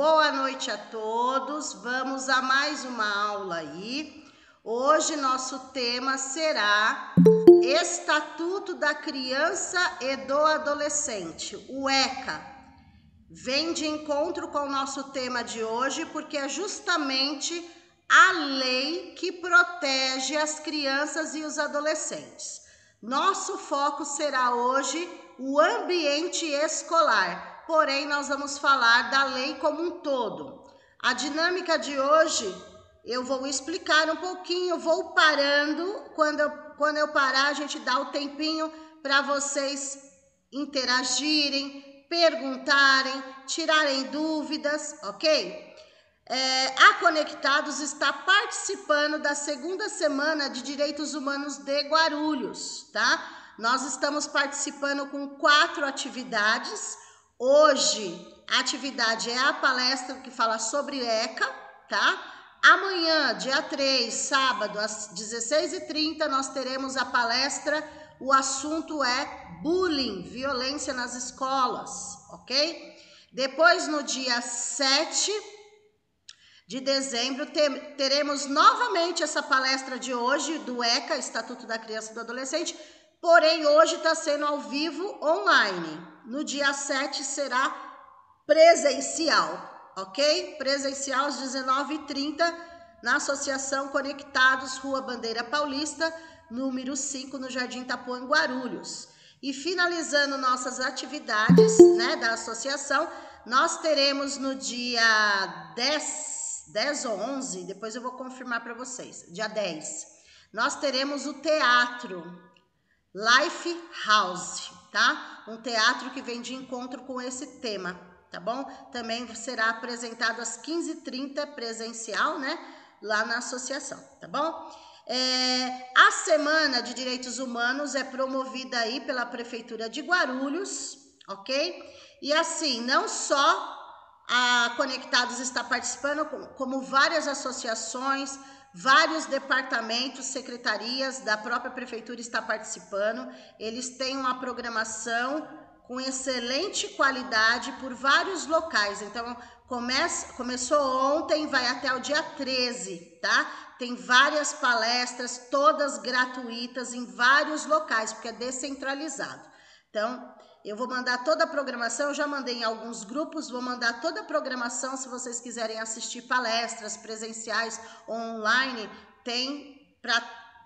Boa noite a todos, vamos a mais uma aula aí. Hoje nosso tema será Estatuto da Criança e do Adolescente, o ECA. Vem de encontro com o nosso tema de hoje, porque é justamente a lei que protege as crianças e os adolescentes. Nosso foco será hoje o ambiente escolar. Porém, nós vamos falar da lei como um todo. A dinâmica de hoje, eu vou explicar um pouquinho, vou parando. Quando eu parar, a gente dá o tempinho para vocês interagirem, perguntarem, tirarem dúvidas, ok? A Conectados está participando da segunda semana de Direitos Humanos de Guarulhos, tá? Nós estamos participando com 4 atividades. Hoje, a atividade é a palestra que fala sobre ECA, tá? Amanhã, dia 3, sábado, às 16h30, nós teremos a palestra. O assunto é bullying, violência nas escolas, ok? Depois, no dia 7 de dezembro, teremos novamente essa palestra de hoje, do ECA, Estatuto da Criança e do Adolescente, porém hoje está sendo ao vivo, online. No dia 7 será presencial, ok? Presencial às 19h30, na Associação Conectados, Rua Bandeira Paulista, número 5, no Jardim Itapuã, em Guarulhos. E finalizando nossas atividades, né, da associação, nós teremos no dia 10 ou 11, depois eu vou confirmar para vocês, dia 10, nós teremos o teatro Life House, tá? Um teatro que vem de encontro com esse tema, tá bom? Também será apresentado às 15h30, presencial, né? Lá na associação, tá bom? A Semana de Direitos Humanos é promovida aí pela Prefeitura de Guarulhos, ok? E assim, não só a Conectados está participando, como várias associações, vários departamentos, secretarias da própria prefeitura está participando. Eles têm uma programação com excelente qualidade por vários locais. Então, começou ontem, vai até o dia 13, tá? Tem várias palestras, todas gratuitas em vários locais, porque é descentralizado. Então, eu vou mandar toda a programação, eu já mandei em alguns grupos, vou mandar toda a programação se vocês quiserem assistir palestras presenciais ou online, tem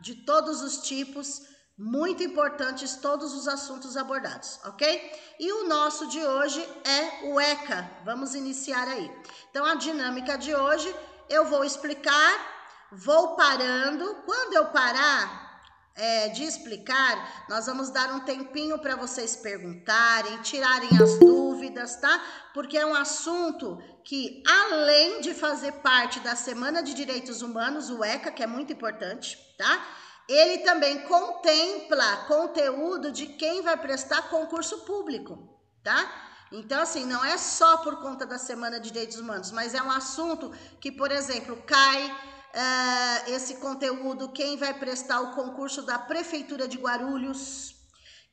de todos os tipos, muito importantes todos os assuntos abordados, ok? E o nosso de hoje é o ECA, vamos iniciar aí. Então, a dinâmica de hoje, eu vou explicar, vou parando, quando eu parar de explicar, nós vamos dar um tempinho para vocês perguntarem, tirarem as dúvidas, tá? Porque é um assunto que, além de fazer parte da Semana de Direitos Humanos, o ECA, que é muito importante, tá? Ele também contempla conteúdo de quem vai prestar concurso público, tá? Então, assim, não é só por conta da Semana de Direitos Humanos, mas é um assunto que, por exemplo, cai esse conteúdo, quem vai prestar o concurso da Prefeitura de Guarulhos,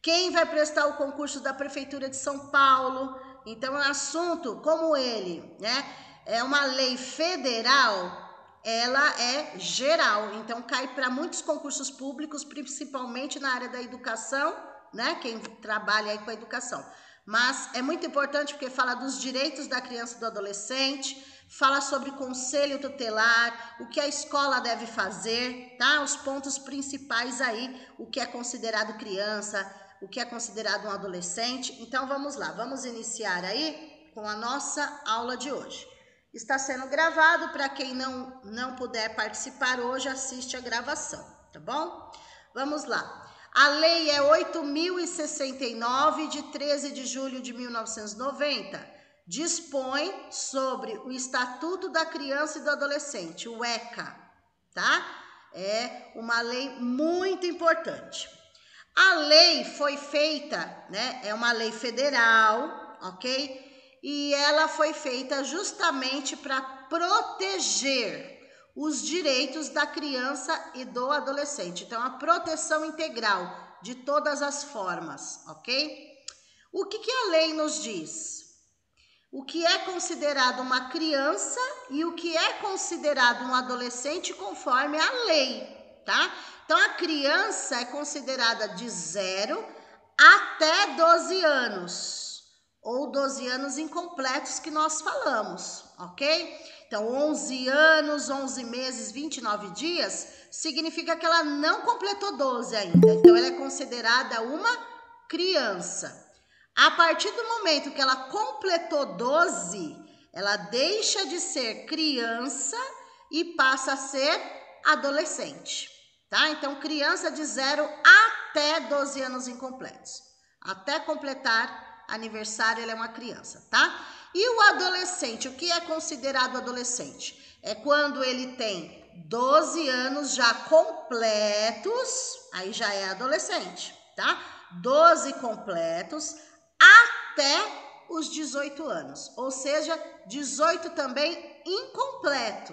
quem vai prestar o concurso da Prefeitura de São Paulo. Então, é um assunto como ele, né? É uma lei federal, ela é geral, então cai para muitos concursos públicos, principalmente na área da educação, né? Quem trabalha aí com a educação. Mas é muito importante porque fala dos direitos da criança e do adolescente, fala sobre conselho tutelar, o que a escola deve fazer, tá? Os pontos principais aí, o que é considerado criança, o que é considerado um adolescente. Então vamos lá, vamos iniciar aí com a nossa aula de hoje. Está sendo gravado, para quem não puder participar hoje, assiste a gravação, tá bom? Vamos lá. A lei é 8.069, de 13 de julho de 1990, dispõe sobre o Estatuto da Criança e do Adolescente, o ECA, tá? É uma lei muito importante. A lei foi feita, né? É uma lei federal, ok? E ela foi feita justamente para proteger os direitos da criança e do adolescente. Então, a proteção integral de todas as formas, ok? O que a lei nos diz? o que é considerado uma criança e o que é considerado um adolescente conforme a lei, tá? Então, a criança é considerada de 0 até 12 anos, ou 12 anos incompletos que nós falamos, ok? Então, 11 anos, 11 meses, 29 dias, significa que ela não completou 12 ainda. Então, ela é considerada uma criança. A partir do momento que ela completou 12, ela deixa de ser criança e passa a ser adolescente, tá? Então, criança de 0 até 12 anos incompletos. Até completar aniversário, ela é uma criança, tá? E o adolescente, o que é considerado adolescente? É quando ele tem 12 anos já completos, aí já é adolescente, tá? 12 completos até os 18 anos, ou seja, 18 também incompleto.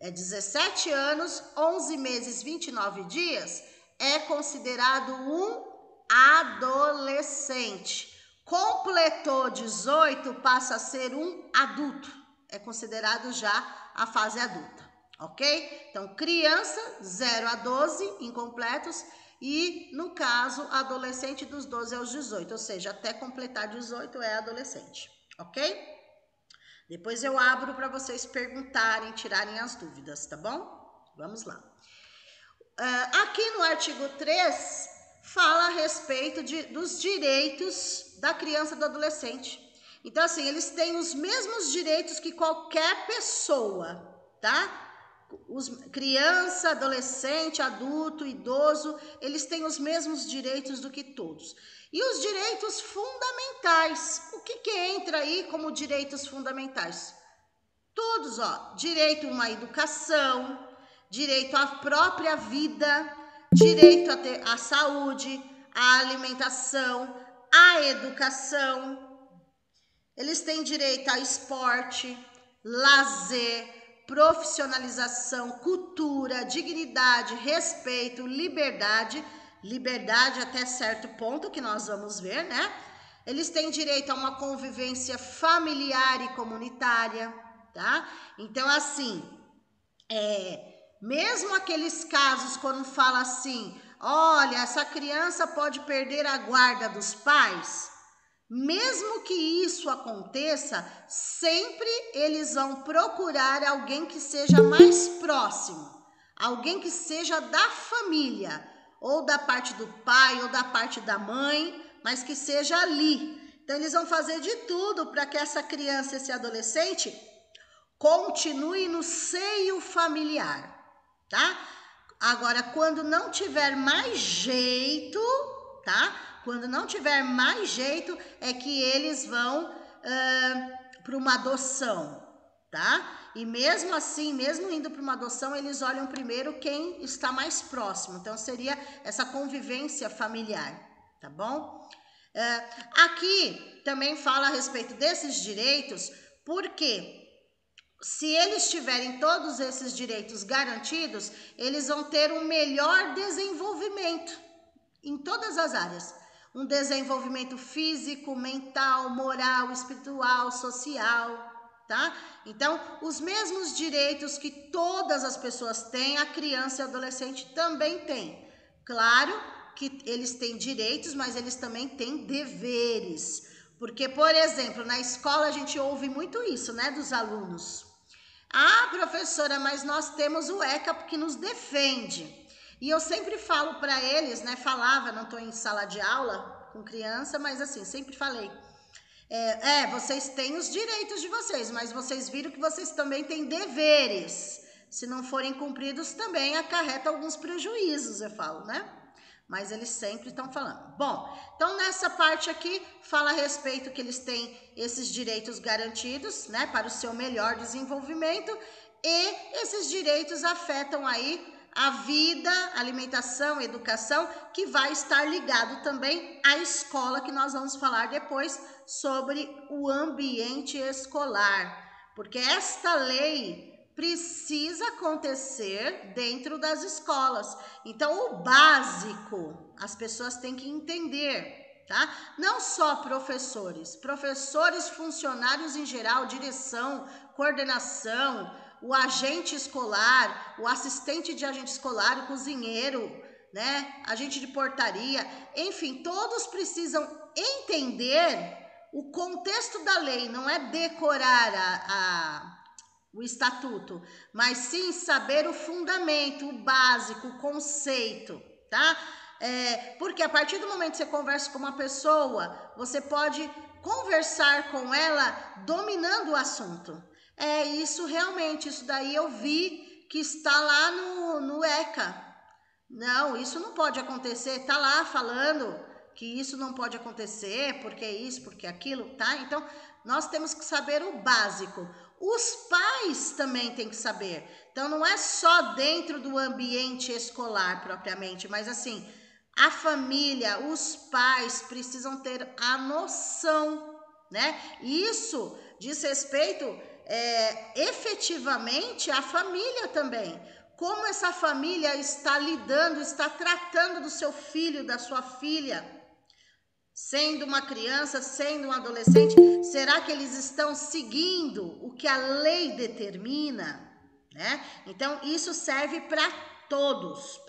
É 17 anos, 11 meses, 29 dias, é considerado um adolescente. Completou 18, passa a ser um adulto. É considerado já a fase adulta, ok? Então, criança, 0 a 12, incompletos, e, no caso, adolescente dos 12 aos 18, ou seja, até completar 18 é adolescente, ok? Depois eu abro para vocês perguntarem, tirarem as dúvidas, tá bom? Vamos lá. Aqui no artigo 3, fala a respeito dos direitos da criança e do adolescente. Então, assim, eles têm os mesmos direitos que qualquer pessoa, tá? Criança, adolescente, adulto, idoso, eles têm os mesmos direitos do que todos. E os direitos fundamentais, o que entra aí como direitos fundamentais? Todos, ó, direito a uma educação, direito à própria vida, direito a ter a saúde, a alimentação, a educação. Eles têm direito a esporte, lazer, profissionalização, cultura, dignidade, respeito, liberdade até certo ponto que nós vamos ver, né? Eles têm direito a uma convivência familiar e comunitária, tá? Então, assim, mesmo aqueles casos quando fala assim, olha, essa criança pode perder a guarda dos pais, mesmo que isso aconteça, sempre eles vão procurar alguém que seja mais próximo, alguém que seja da família, ou da parte do pai, ou da parte da mãe, mas que seja ali. Então, eles vão fazer de tudo para que essa criança, esse adolescente, continue no seio familiar, tá? Agora, quando não tiver mais jeito, tá? Quando não tiver mais jeito, é que eles vão para uma adoção, tá? E mesmo assim, mesmo indo para uma adoção, eles olham primeiro quem está mais próximo. Então, seria essa convivência familiar, tá bom? Aqui também fala a respeito desses direitos, porque se eles tiverem todos esses direitos garantidos, eles vão ter um melhor desenvolvimento em todas as áreas. Um desenvolvimento físico, mental, moral, espiritual, social, tá? Então, os mesmos direitos que todas as pessoas têm, a criança e adolescente também têm. Claro que eles têm direitos, mas eles também têm deveres. Porque, por exemplo, na escola a gente ouve muito isso, né, dos alunos. Ah, professora, mas nós temos o ECA que nos defende. E eu sempre falo para eles, né, falava, não estou em sala de aula com criança, mas assim, sempre falei. Vocês têm os direitos de vocês, mas vocês viram que vocês também têm deveres. Se não forem cumpridos, também acarreta alguns prejuízos, eu falo, né? Mas eles sempre estão falando. Bom, então nessa parte aqui fala a respeito que eles têm esses direitos garantidos, né, para o seu melhor desenvolvimento, e esses direitos afetam aí a vida, alimentação, educação, que vai estar ligado também à escola, que nós vamos falar depois sobre o ambiente escolar, porque esta lei precisa acontecer dentro das escolas. Então, o básico, as pessoas têm que entender, tá? Não só professores, funcionários em geral, direção, coordenação, o agente escolar, o assistente de agente escolar, o cozinheiro, né? Agente de portaria, enfim, todos precisam entender o contexto da lei, não é decorar o estatuto, mas sim saber o fundamento, o básico, o conceito, tá? Porque a partir do momento que você conversa com uma pessoa, você pode conversar com ela dominando o assunto. Isso realmente, isso daí eu vi que está lá no ECA. Não, isso não pode acontecer, tá lá falando que isso não pode acontecer, porque isso, porque aquilo, tá? Então, nós temos que saber o básico. Os pais também têm que saber. Então, não é só dentro do ambiente escolar propriamente, mas assim, a família, os pais precisam ter a noção, né? Isso diz respeito efetivamente à família também. Como essa família está lidando, está tratando do seu filho, da sua filha, sendo uma criança, sendo um adolescente, será que eles estão seguindo o que a lei determina, né? Então, isso serve para todos,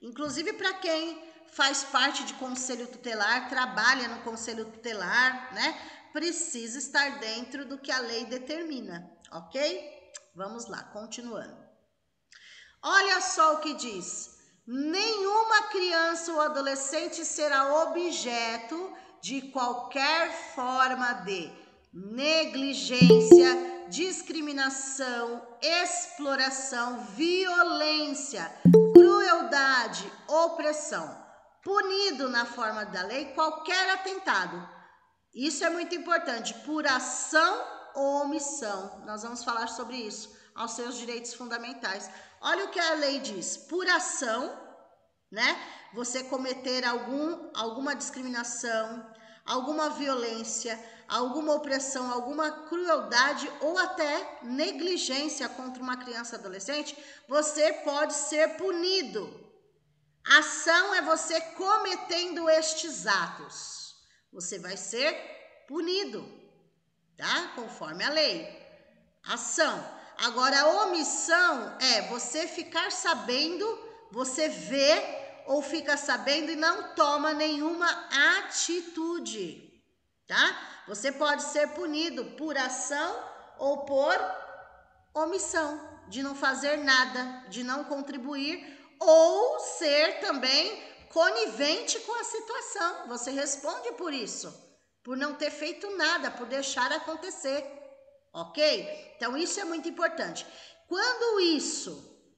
inclusive para quem faz parte de conselho tutelar, trabalha no conselho tutelar, né? Precisa estar dentro do que a lei determina, ok? Vamos lá, continuando. Olha só o que diz: nenhuma criança ou adolescente será objeto de qualquer forma de negligência, discriminação, exploração, violência, crueldade, opressão, punido na forma da lei qualquer atentado. Isso é muito importante, por ação ou omissão. Nós vamos falar sobre isso, aos seus direitos fundamentais. Olha o que a lei diz: por ação, né? Você cometer alguma discriminação, alguma violência, alguma opressão, alguma crueldade ou até negligência contra uma criança ou adolescente, você pode ser punido. Ação é você cometendo estes atos. Você vai ser punido, tá? Conforme a lei. Ação. Agora, a omissão é você ficar sabendo, você vê ou fica sabendo e não toma nenhuma atitude, tá? Você pode ser punido por ação ou por omissão, de não fazer nada, de não contribuir ou ser também conivente com a situação. Você responde por isso, por não ter feito nada, por deixar acontecer, ok? Então, isso é muito importante. Quando isso,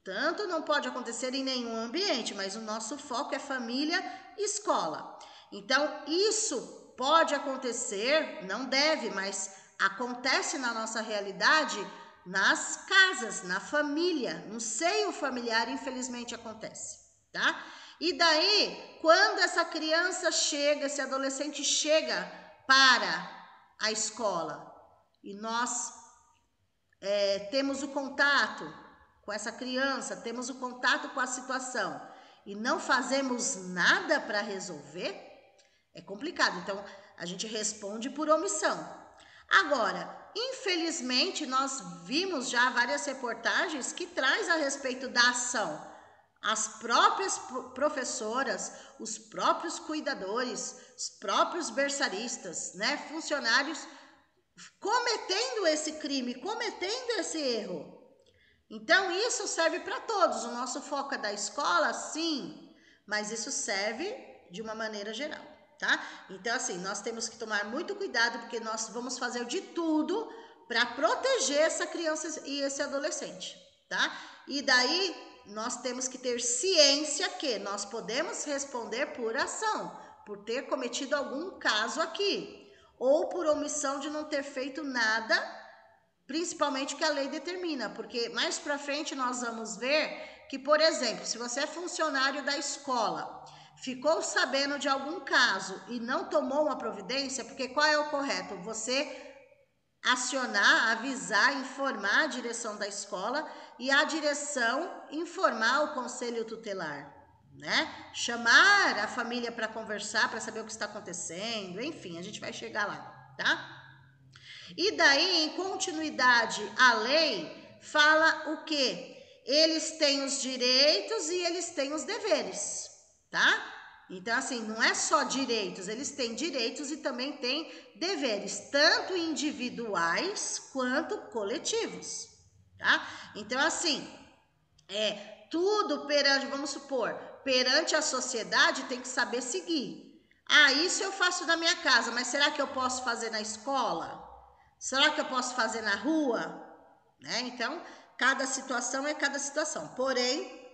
tanto não pode acontecer em nenhum ambiente, mas o nosso foco é família e escola. Então, isso pode acontecer, não deve, mas acontece na nossa realidade, nas casas, na família, no seio familiar, infelizmente acontece, tá? E daí, quando essa criança chega, esse adolescente chega para a escola e nós temos o contato com essa criança, temos o contato com a situação e não fazemos nada para resolver, é complicado. Então, a gente responde por omissão. Agora, infelizmente, nós vimos já várias reportagens que traz a respeito da ação. As próprias professoras, os próprios cuidadores, os próprios berçaristas, né, funcionários cometendo esse crime, cometendo esse erro. Então, isso serve para todos. O nosso foco é da escola, sim, mas isso serve de uma maneira geral, tá? Então, assim, nós temos que tomar muito cuidado, porque nós vamos fazer de tudo para proteger essa criança e esse adolescente, tá? E daí, nós temos que ter ciência que nós podemos responder por ação, por ter cometido algum caso aqui, ou por omissão de não ter feito nada, principalmente que a lei determina, porque mais para frente nós vamos ver que, por exemplo, se você é funcionário da escola, ficou sabendo de algum caso e não tomou uma providência, porque qual é o correto? Você acionar, avisar, informar a direção da escola e a direção informar o conselho tutelar, né? Chamar a família para conversar, para saber o que está acontecendo, enfim, a gente vai chegar lá, tá? E daí, em continuidade, a lei fala o quê? Eles têm os direitos e eles têm os deveres, tá? Então, assim, não é só direitos, eles têm direitos e também têm deveres, tanto individuais quanto coletivos, tá? Então, assim, tudo perante, vamos supor, perante a sociedade tem que saber seguir. Ah, isso eu faço na minha casa, mas será que eu posso fazer na escola? Será que eu posso fazer na rua? Né? Então, cada situação é cada situação. Porém,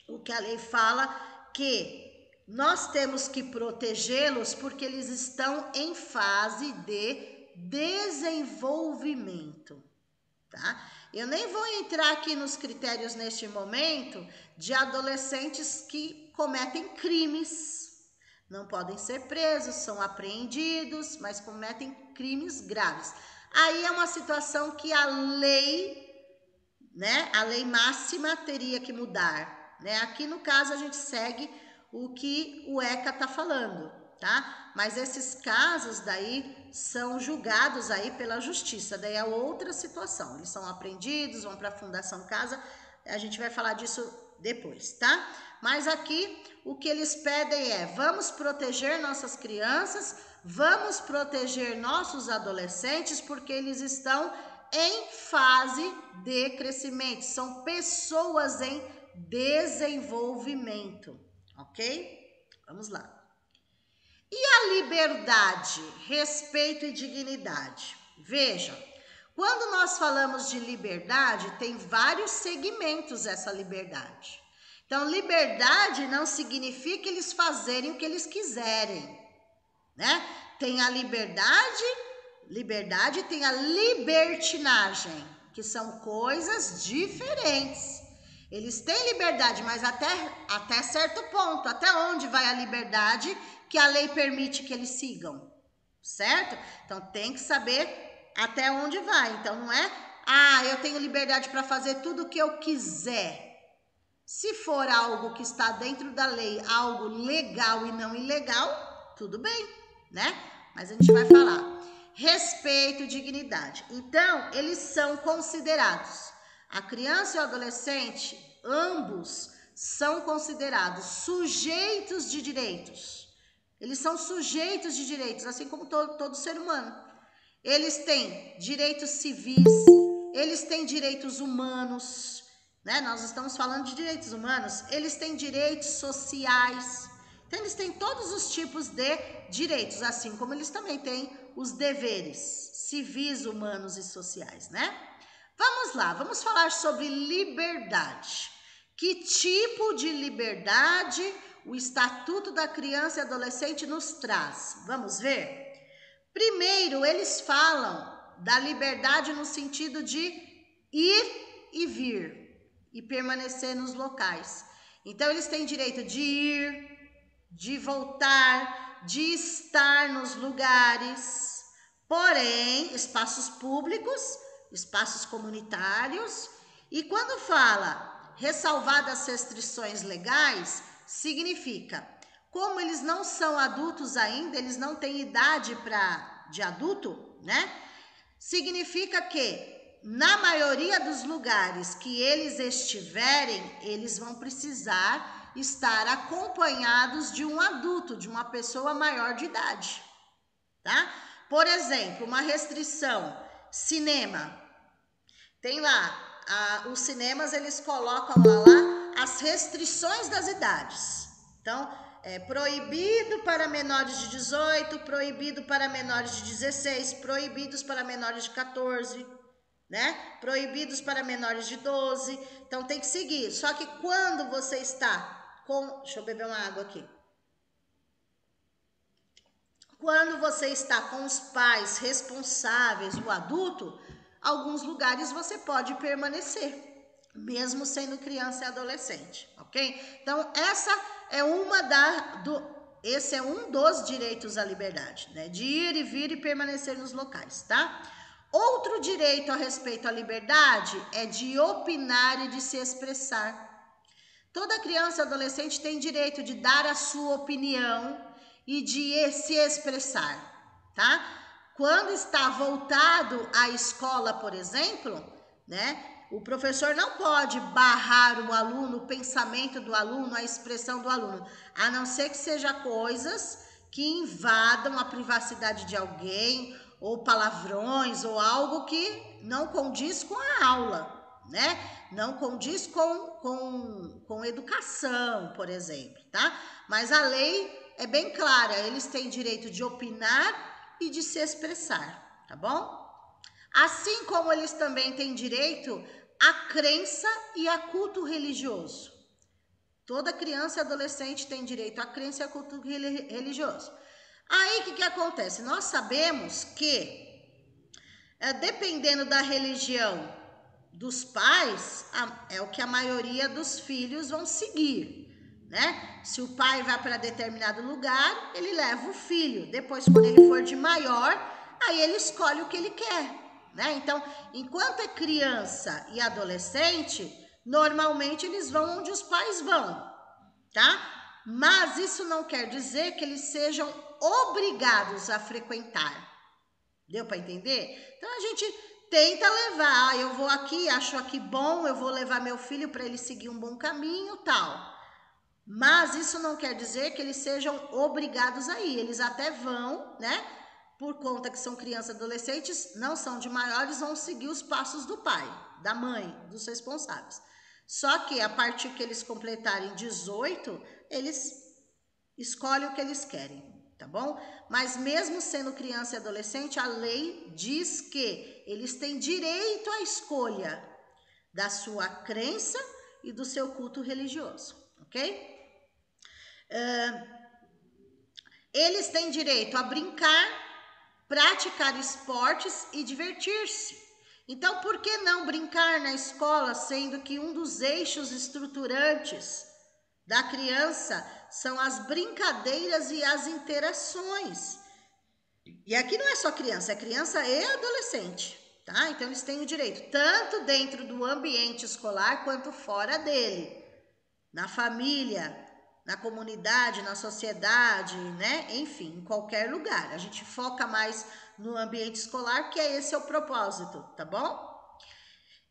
o que a lei fala que nós temos que protegê-los porque eles estão em fase de desenvolvimento, tá? Eu nem vou entrar aqui nos critérios neste momento de adolescentes que cometem crimes. Não podem ser presos, são apreendidos, mas cometem crimes graves. Aí é uma situação que a lei, né, a lei máxima teria que mudar, né? Aqui no caso a gente segue o que o ECA está falando, tá? Mas esses casos daí são julgados aí pela justiça, daí é outra situação. Eles são apreendidos, vão para a Fundação Casa, a gente vai falar disso depois, tá? Mas aqui o que eles pedem é: vamos proteger nossas crianças, vamos proteger nossos adolescentes, porque eles estão em fase de crescimento, são pessoas em desenvolvimento, ok? Vamos lá. E a liberdade, respeito e dignidade? Veja, quando nós falamos de liberdade, tem vários segmentos essa liberdade. Então, liberdade não significa eles fazerem o que eles quiserem, né? Tem a liberdade tem a libertinagem, que são coisas diferentes. Eles têm liberdade, mas até certo ponto. Até onde vai a liberdade que a lei permite que eles sigam, certo? Então, tem que saber até onde vai. Então, não é, eu tenho liberdade para fazer tudo o que eu quiser. Se for algo que está dentro da lei, algo legal e não ilegal, tudo bem, né? Mas a gente vai falar. Respeito e dignidade. Então, eles são considerados, a criança e o adolescente, ambos são considerados sujeitos de direitos. Eles são sujeitos de direitos, assim como todo ser humano. Eles têm direitos civis, eles têm direitos humanos, né? Nós estamos falando de direitos humanos, eles têm direitos sociais. Então, eles têm todos os tipos de direitos, assim como eles também têm os deveres civis, humanos e sociais, né? Vamos lá, vamos falar sobre liberdade. Que tipo de liberdade o Estatuto da Criança e Adolescente nos traz? Vamos ver? Primeiro, eles falam da liberdade no sentido de ir e vir e permanecer nos locais. Então, eles têm direito de ir, de voltar, de estar nos lugares, porém, espaços públicos, espaços comunitários, e quando fala ressalvadas restrições legais, significa, como eles não são adultos ainda, eles não têm idade de adulto, né? Significa que na maioria dos lugares que eles estiverem, eles vão precisar estar acompanhados de um adulto, de uma pessoa maior de idade, tá? Por exemplo, uma restrição, cinema. Tem lá, os cinemas, eles colocam lá as restrições das idades. Então, é proibido para menores de 18, proibido para menores de 16, proibidos para menores de 14, né? Proibidos para menores de 12. Então, tem que seguir. Só que quando você está deixa eu beber uma água aqui. Quando você está com os pais responsáveis, o adulto, alguns lugares você pode permanecer, mesmo sendo criança e adolescente, ok? Então, esse é um dos direitos à liberdade, né? De ir e vir e permanecer nos locais, tá? Outro direito a respeito à liberdade é de opinar e de se expressar. Toda criança e adolescente tem direito de dar a sua opinião e de se expressar, tá? Quando está voltado à escola, por exemplo, né? O professor não pode barrar o aluno, o pensamento do aluno, a expressão do aluno, a não ser que seja coisas que invadam a privacidade de alguém, ou palavrões, ou algo que não condiz com a aula, né? Não condiz com educação, por exemplo, tá? Mas a lei é bem clara, eles têm direito de opinar e de se expressar, tá bom? Assim como eles também têm direito à crença e a culto religioso. Toda criança e adolescente tem direito à crença e a culto religioso. Aí, o que acontece? Nós sabemos que, dependendo da religião dos pais, é o que a maioria dos filhos vão seguir, né? Se o pai vai para determinado lugar, ele leva o filho. Depois, quando ele for de maior, aí ele escolhe o que ele quer, né? Então, enquanto é criança e adolescente, normalmente eles vão onde os pais vão, tá? Mas isso não quer dizer que eles sejam obrigados a frequentar. Deu para entender? Então a gente tenta levar, eu vou aqui, acho aqui bom, eu vou levar meu filho para ele seguir um bom caminho, tal. Mas isso não quer dizer que eles sejam obrigados a ir. Eles até vão, né? Por conta que são crianças e adolescentes, não são de maiores, vão seguir os passos do pai, da mãe, dos responsáveis. Só que a partir que eles completarem 18, eles escolhem o que eles querem, tá bom? Mas mesmo sendo criança e adolescente, a lei diz que eles têm direito à escolha da sua crença e do seu culto religioso, ok? Eles têm direito a brincar, praticar esportes e divertir-se. Então, por que não brincar na escola, sendo que um dos eixos estruturantes da criança são as brincadeiras e as interações? E aqui não é só criança, é criança e adolescente, tá? Então, eles têm o direito, tanto dentro do ambiente escolar, quanto fora dele, na família, na comunidade, na sociedade, né? Enfim, em qualquer lugar. A gente foca mais no ambiente escolar, que esse é o propósito, tá bom?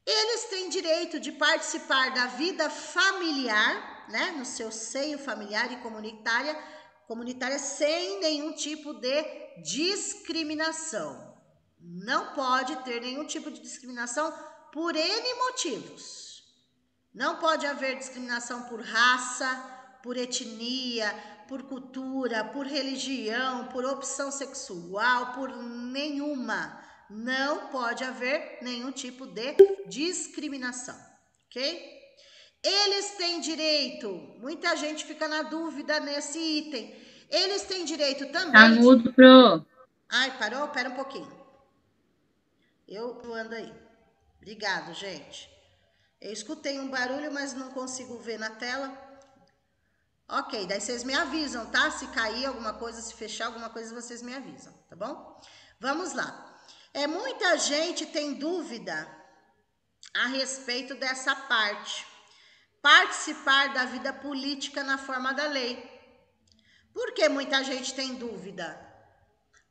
Eles têm direito de participar da vida familiar, né? No seu seio familiar e comunitária sem nenhum tipo de discriminação. Não pode ter nenhum tipo de discriminação por N motivos. Não pode haver discriminação por raça, por etnia, por cultura, por religião, por opção sexual, por nenhuma. Não pode haver nenhum tipo de discriminação, ok? Eles têm direito, muita gente fica na dúvida nesse item, eles têm direito também... Tá mudo, Pro. Ai, parou? Pera um pouquinho. Eu ando aí. Obrigado, gente. Eu escutei um barulho, mas não consigo ver na tela. Ok, daí vocês me avisam, tá? Se cair alguma coisa, se fechar alguma coisa, vocês me avisam, tá bom? Vamos lá. Muita gente tem dúvida a respeito dessa parte. Participar da vida política na forma da lei. Por que muita gente tem dúvida?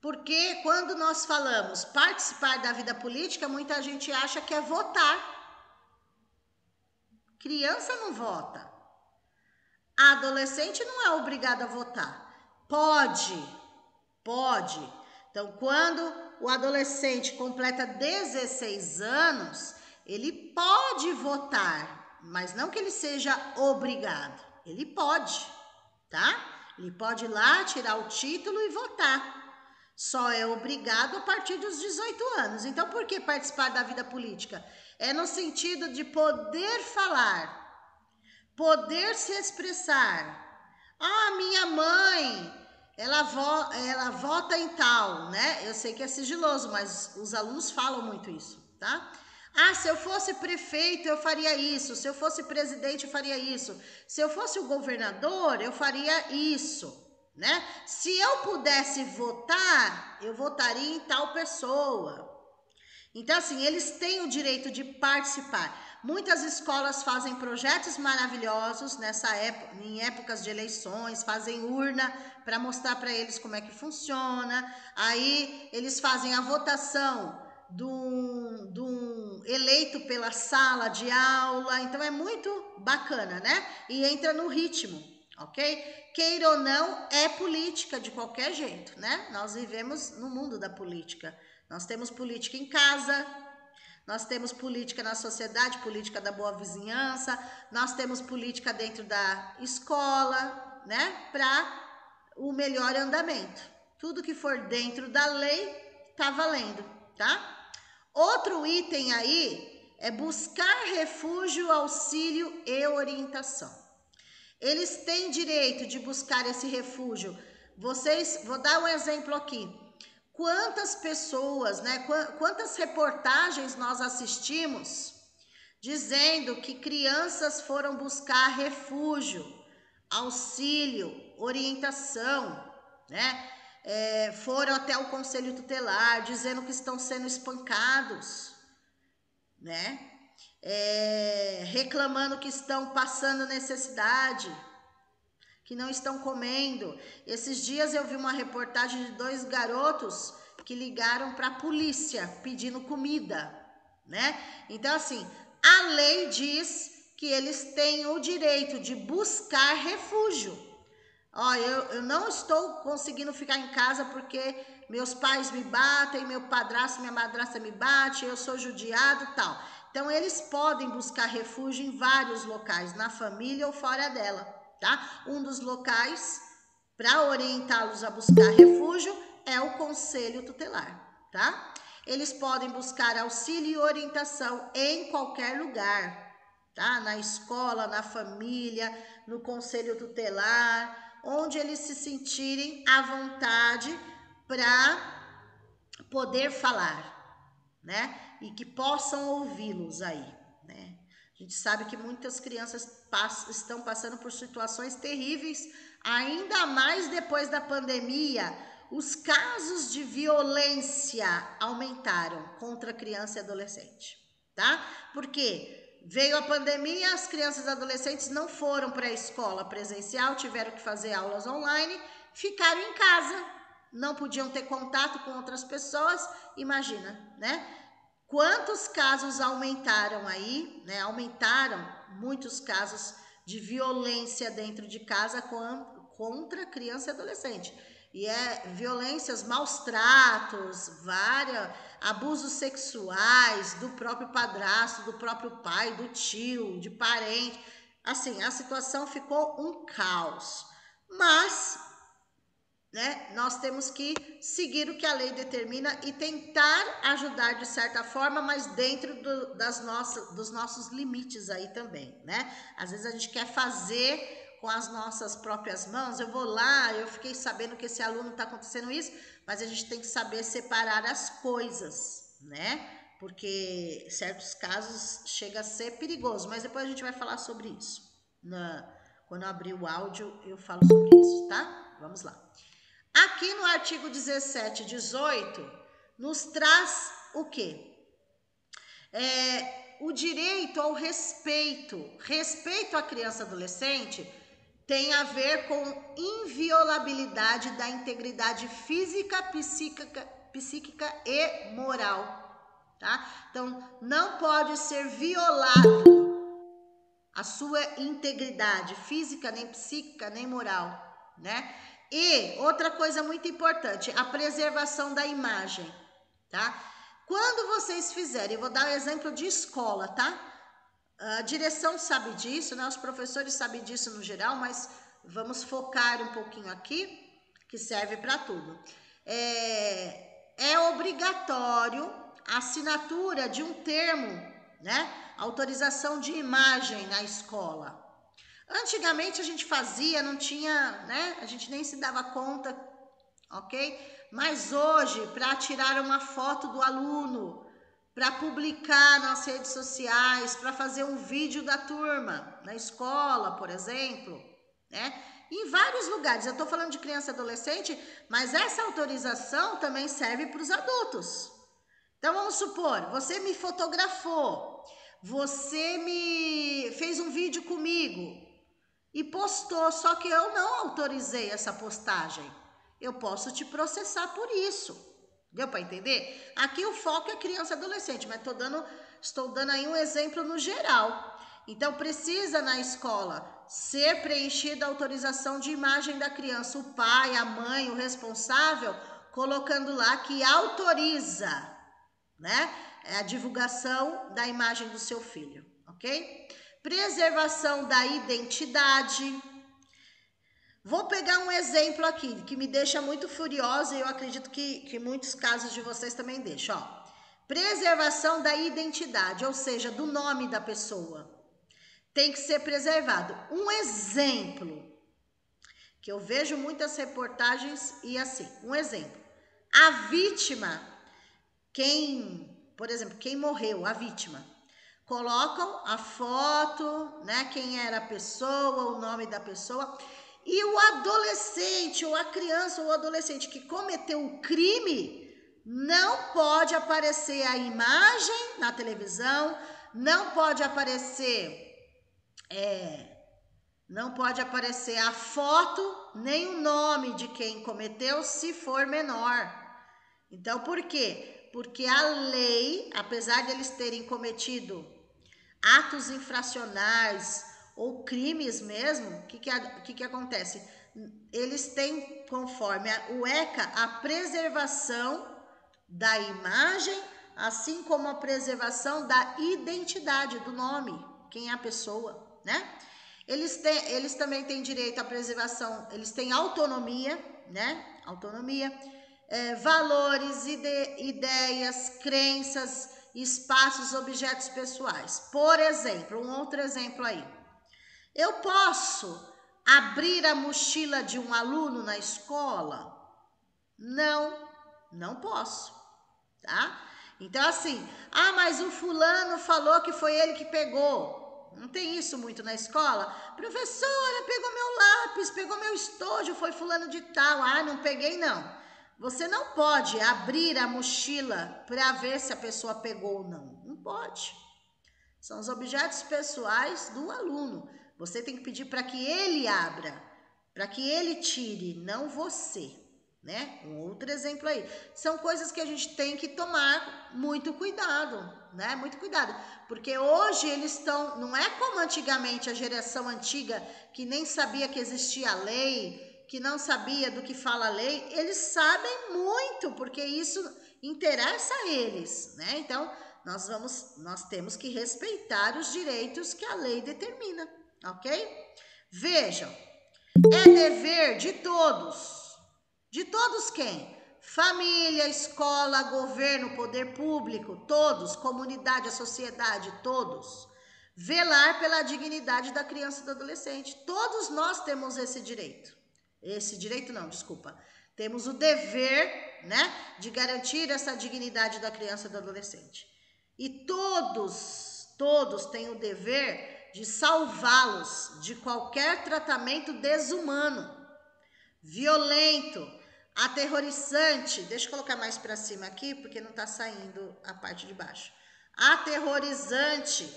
Porque quando nós falamos participar da vida política, muita gente acha que é votar. Criança não vota. A adolescente não é obrigada a votar. Pode. Então, quando o adolescente completa 16 anos, ele pode votar, mas não que ele seja obrigado. Ele pode, tá? Ele pode ir lá, tirar o título e votar. Só é obrigado a partir dos 18 anos. Então, por que participar da vida política? É no sentido de poder falar, poder se expressar. Ah, minha mãe, ela vota em tal, né? Eu sei que é sigiloso, mas os alunos falam muito isso, tá? Ah, se eu fosse prefeito, eu faria isso. Se eu fosse presidente, eu faria isso. Se eu fosse o governador, eu faria isso, né? Se eu pudesse votar, eu votaria em tal pessoa. Então, assim, eles têm o direito de participar. Muitas escolas fazem projetos maravilhosos nessa época, em épocas de eleições, fazem urna para mostrar para eles como é que funciona. Aí eles fazem a votação do eleito pela sala de aula. Então é muito bacana, né? E entra no ritmo, ok? Queira ou não, é política de qualquer jeito, né? Nós vivemos no mundo da política. Nós temos política em casa, nós temos política na sociedade, política da boa vizinhança, nós temos política dentro da escola, né? Para o melhor andamento. Tudo que for dentro da lei tá valendo, tá? Outro item aí é buscar refúgio, auxílio e orientação. Eles têm direito de buscar esse refúgio. Vou dar um exemplo aqui. Quantas pessoas, né? Quantas reportagens nós assistimos dizendo que crianças foram buscar refúgio, auxílio, orientação, né? Foram até o conselho tutelar dizendo que estão sendo espancados, né? Reclamando que estão passando necessidade, que não estão comendo. Esses dias eu vi uma reportagem de 2 garotos que ligaram para a polícia pedindo comida, né? Então, assim, a lei diz que eles têm o direito de buscar refúgio. Ó, eu não estou conseguindo ficar em casa porque meus pais me batem, meu padrasto, minha madrasta me bate, eu sou judiado e tal. Então, eles podem buscar refúgio em vários locais, na família ou fora dela, tá? Um dos locais para orientá-los a buscar refúgio é o conselho tutelar, tá? Eles podem buscar auxílio e orientação em qualquer lugar, tá? Na escola, na família, no conselho tutelar, onde eles se sentirem à vontade para poder falar, né? E que possam ouvi-los aí, né? A gente sabe que muitas crianças estão passando por situações terríveis, ainda mais depois da pandemia. Os casos de violência aumentaram contra criança e adolescente, tá? Por quê? Veio a pandemia, as crianças e adolescentes não foram para a escola presencial, tiveram que fazer aulas online, ficaram em casa, não podiam ter contato com outras pessoas, imagina, né? Quantos casos aumentaram aí, né? Aumentaram muitos casos de violência dentro de casa contra criança e adolescente. E violências, maus tratos, abusos sexuais do próprio padrasto, do próprio pai, do tio, de parente. Assim, a situação ficou um caos. Mas, né, nós temos que seguir o que a lei determina e tentar ajudar de certa forma, mas dentro dos nossos limites aí também, né? Às vezes a gente quer fazer com as nossas próprias mãos. Eu vou lá, eu fiquei sabendo que esse aluno está acontecendo isso, mas a gente tem que saber separar as coisas, né? Porque certos casos chega a ser perigoso, mas depois a gente vai falar sobre isso. Quando eu abrir o áudio, eu falo sobre isso, tá? Vamos lá. Aqui no artigo 17 e 18, nos traz o quê? O direito ao respeito. Respeito à criança e adolescente tem a ver com inviolabilidade da integridade física, psíquica e moral, tá? Então, não pode ser violado a sua integridade física, nem psíquica, nem moral, né? E outra coisa muito importante, a preservação da imagem, tá? Quando vocês fizerem, eu vou dar um exemplo de escola, tá? A direção sabe disso, né? Os professores sabem disso no geral, mas vamos focar um pouquinho aqui, que serve para tudo. É obrigatório a assinatura de um termo, né? Autorização de imagem na escola. Antigamente a gente fazia, não tinha, né? A gente nem se dava conta, ok? Mas hoje, para tirar uma foto do aluno, para publicar nas redes sociais, para fazer um vídeo da turma, na escola, por exemplo, né? Em vários lugares. Eu estou falando de criança e adolescente, mas essa autorização também serve para os adultos. Então, vamos supor, você me fotografou, você me fez um vídeo comigo e postou, só que eu não autorizei essa postagem. Eu posso te processar por isso. Deu para entender? Aqui o foco é criança e adolescente, mas estou dando aí um exemplo no geral. Então, precisa na escola ser preenchida a autorização de imagem da criança, o pai, a mãe, o responsável, colocando lá que autoriza, né, a divulgação da imagem do seu filho, ok? Preservação da identidade. Vou pegar um exemplo aqui que me deixa muito furiosa e eu acredito que muitos casos de vocês também deixam. Ó. Preservação da identidade, ou seja, do nome da pessoa. Tem que ser preservado. Um exemplo, que eu vejo muitas reportagens e assim, um exemplo. A vítima, por exemplo, quem morreu, a vítima, colocam a foto, né, quem era a pessoa, o nome da pessoa, e o adolescente, ou a criança ou o adolescente que cometeu o crime, não pode aparecer a imagem na televisão, não pode aparecer a foto, nem o nome de quem cometeu, se for menor. Então, por quê? Porque a lei, apesar de eles terem cometido atos infracionais ou crimes mesmo, o que acontece? Eles têm, conforme o ECA, a preservação da imagem, assim como a preservação da identidade, do nome, quem é a pessoa, né? Eles também têm direito à preservação, eles têm autonomia, né? Autonomia, valores, ideias, crenças, espaços, objetos pessoais. Por exemplo, um outro exemplo aí. Eu posso abrir a mochila de um aluno na escola? Não posso, tá? Então assim, mas o fulano falou que foi ele que pegou. Não tem isso muito na escola? Professora, pegou meu lápis, pegou meu estojo, foi fulano de tal. Não peguei não. Você não pode abrir a mochila para ver se a pessoa pegou ou não. Não pode. São os objetos pessoais do aluno. Você tem que pedir para que ele abra, para que ele tire, não você, né? Um outro exemplo aí. São coisas que a gente tem que tomar muito cuidado, né? Muito cuidado. Porque hoje eles estão, não é como antigamente, a geração antiga, que nem sabia que existia a lei, que não sabia do que fala a lei, eles sabem muito, porque isso interessa a eles, né? Então, nós temos que respeitar os direitos que a lei determina, ok? Vejam, é dever de todos quem? Família, escola, governo, poder público, todos, comunidade, a sociedade, todos. Velar pela dignidade da criança e do adolescente. Todos nós temos esse direito. Temos o dever, né, de garantir essa dignidade da criança e do adolescente. E todos têm o dever de salvá-los de qualquer tratamento desumano, violento, aterrorizante. Deixa eu colocar mais para cima aqui, porque não está saindo a parte de baixo. Aterrorizante,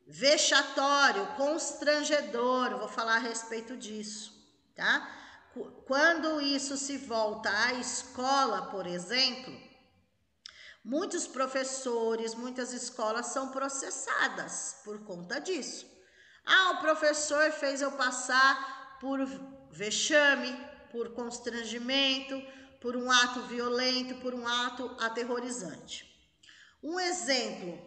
vexatório, constrangedor. Vou falar a respeito disso, tá? Quando isso se volta à escola, por exemplo, muitos professores, muitas escolas são processadas por conta disso. O professor fez eu passar por vexame, por constrangimento, por um ato violento, por um ato aterrorizante. Um exemplo.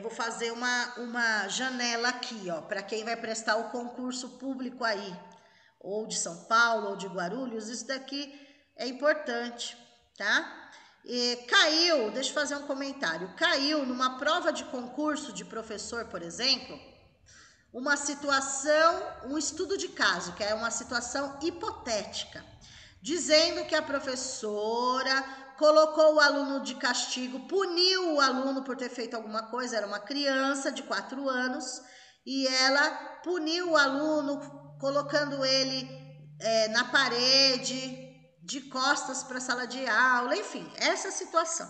Vou fazer uma janela aqui, ó, para quem vai prestar o concurso público aí, ou de São Paulo, ou de Guarulhos. Isso daqui é importante, tá? Deixa eu fazer um comentário. Caiu numa prova de concurso de professor, por exemplo, uma situação, um estudo de caso, que é uma situação hipotética, dizendo que a professora colocou o aluno de castigo, puniu o aluno por ter feito alguma coisa, era uma criança de 4 anos, e ela puniu o aluno colocando ele na parede, de costas para a sala de aula, enfim, essa situação.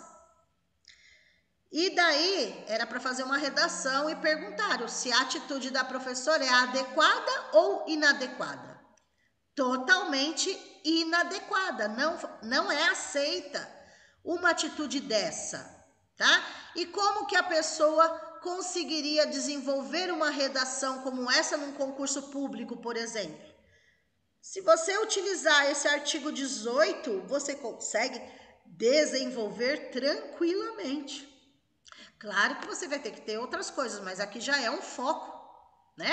E daí era para fazer uma redação e perguntaram se a atitude da professora é adequada ou inadequada. Totalmente inadequada, não é aceita uma atitude dessa, tá? E como que a pessoa conseguiria desenvolver uma redação como essa num concurso público, por exemplo? Se você utilizar esse artigo 18, você consegue desenvolver tranquilamente. Claro que você vai ter que ter outras coisas, mas aqui já é um foco, né?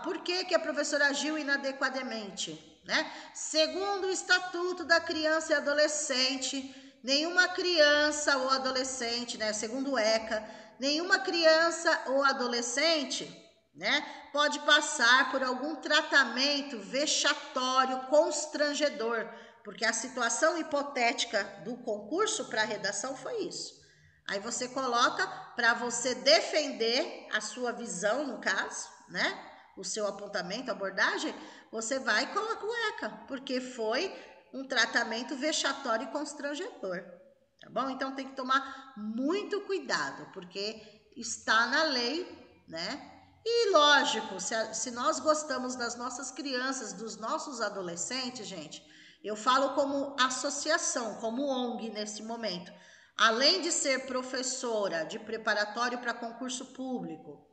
Por que a professora agiu inadequadamente, né? Segundo o Estatuto da Criança e Adolescente, nenhuma criança ou adolescente, né? Segundo o ECA, nenhuma criança ou adolescente, né, pode passar por algum tratamento vexatório, constrangedor, porque a situação hipotética do concurso para redação foi isso. Aí você coloca para você defender a sua visão, no caso, né? O seu apontamento, abordagem, você vai e coloca o ECA, porque foi um tratamento vexatório e constrangedor, tá bom? Então tem que tomar muito cuidado, porque está na lei, né? E lógico, se nós gostamos das nossas crianças, dos nossos adolescentes, gente, eu falo como associação, como ONG nesse momento. Além de ser professora de preparatório para concurso público,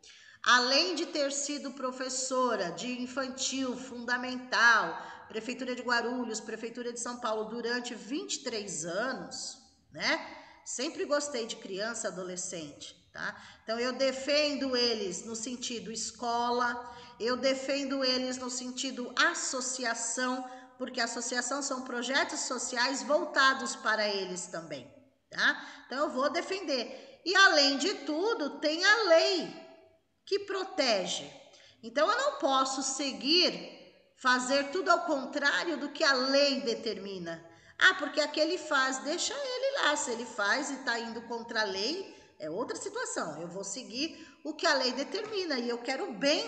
além de ter sido professora de infantil, fundamental, Prefeitura de Guarulhos, Prefeitura de São Paulo durante 23 anos, né? Sempre gostei de criança e adolescente, tá? Então eu defendo eles no sentido escola, eu defendo eles no sentido associação, porque associação são projetos sociais voltados para eles também. Tá? Então eu vou defender. E além de tudo, tem a lei que protege. Então eu não posso fazer tudo ao contrário do que a lei determina. Porque aquele faz, deixa ele lá. Se ele faz e está indo contra a lei, é outra situação. Eu vou seguir o que a lei determina e eu quero bem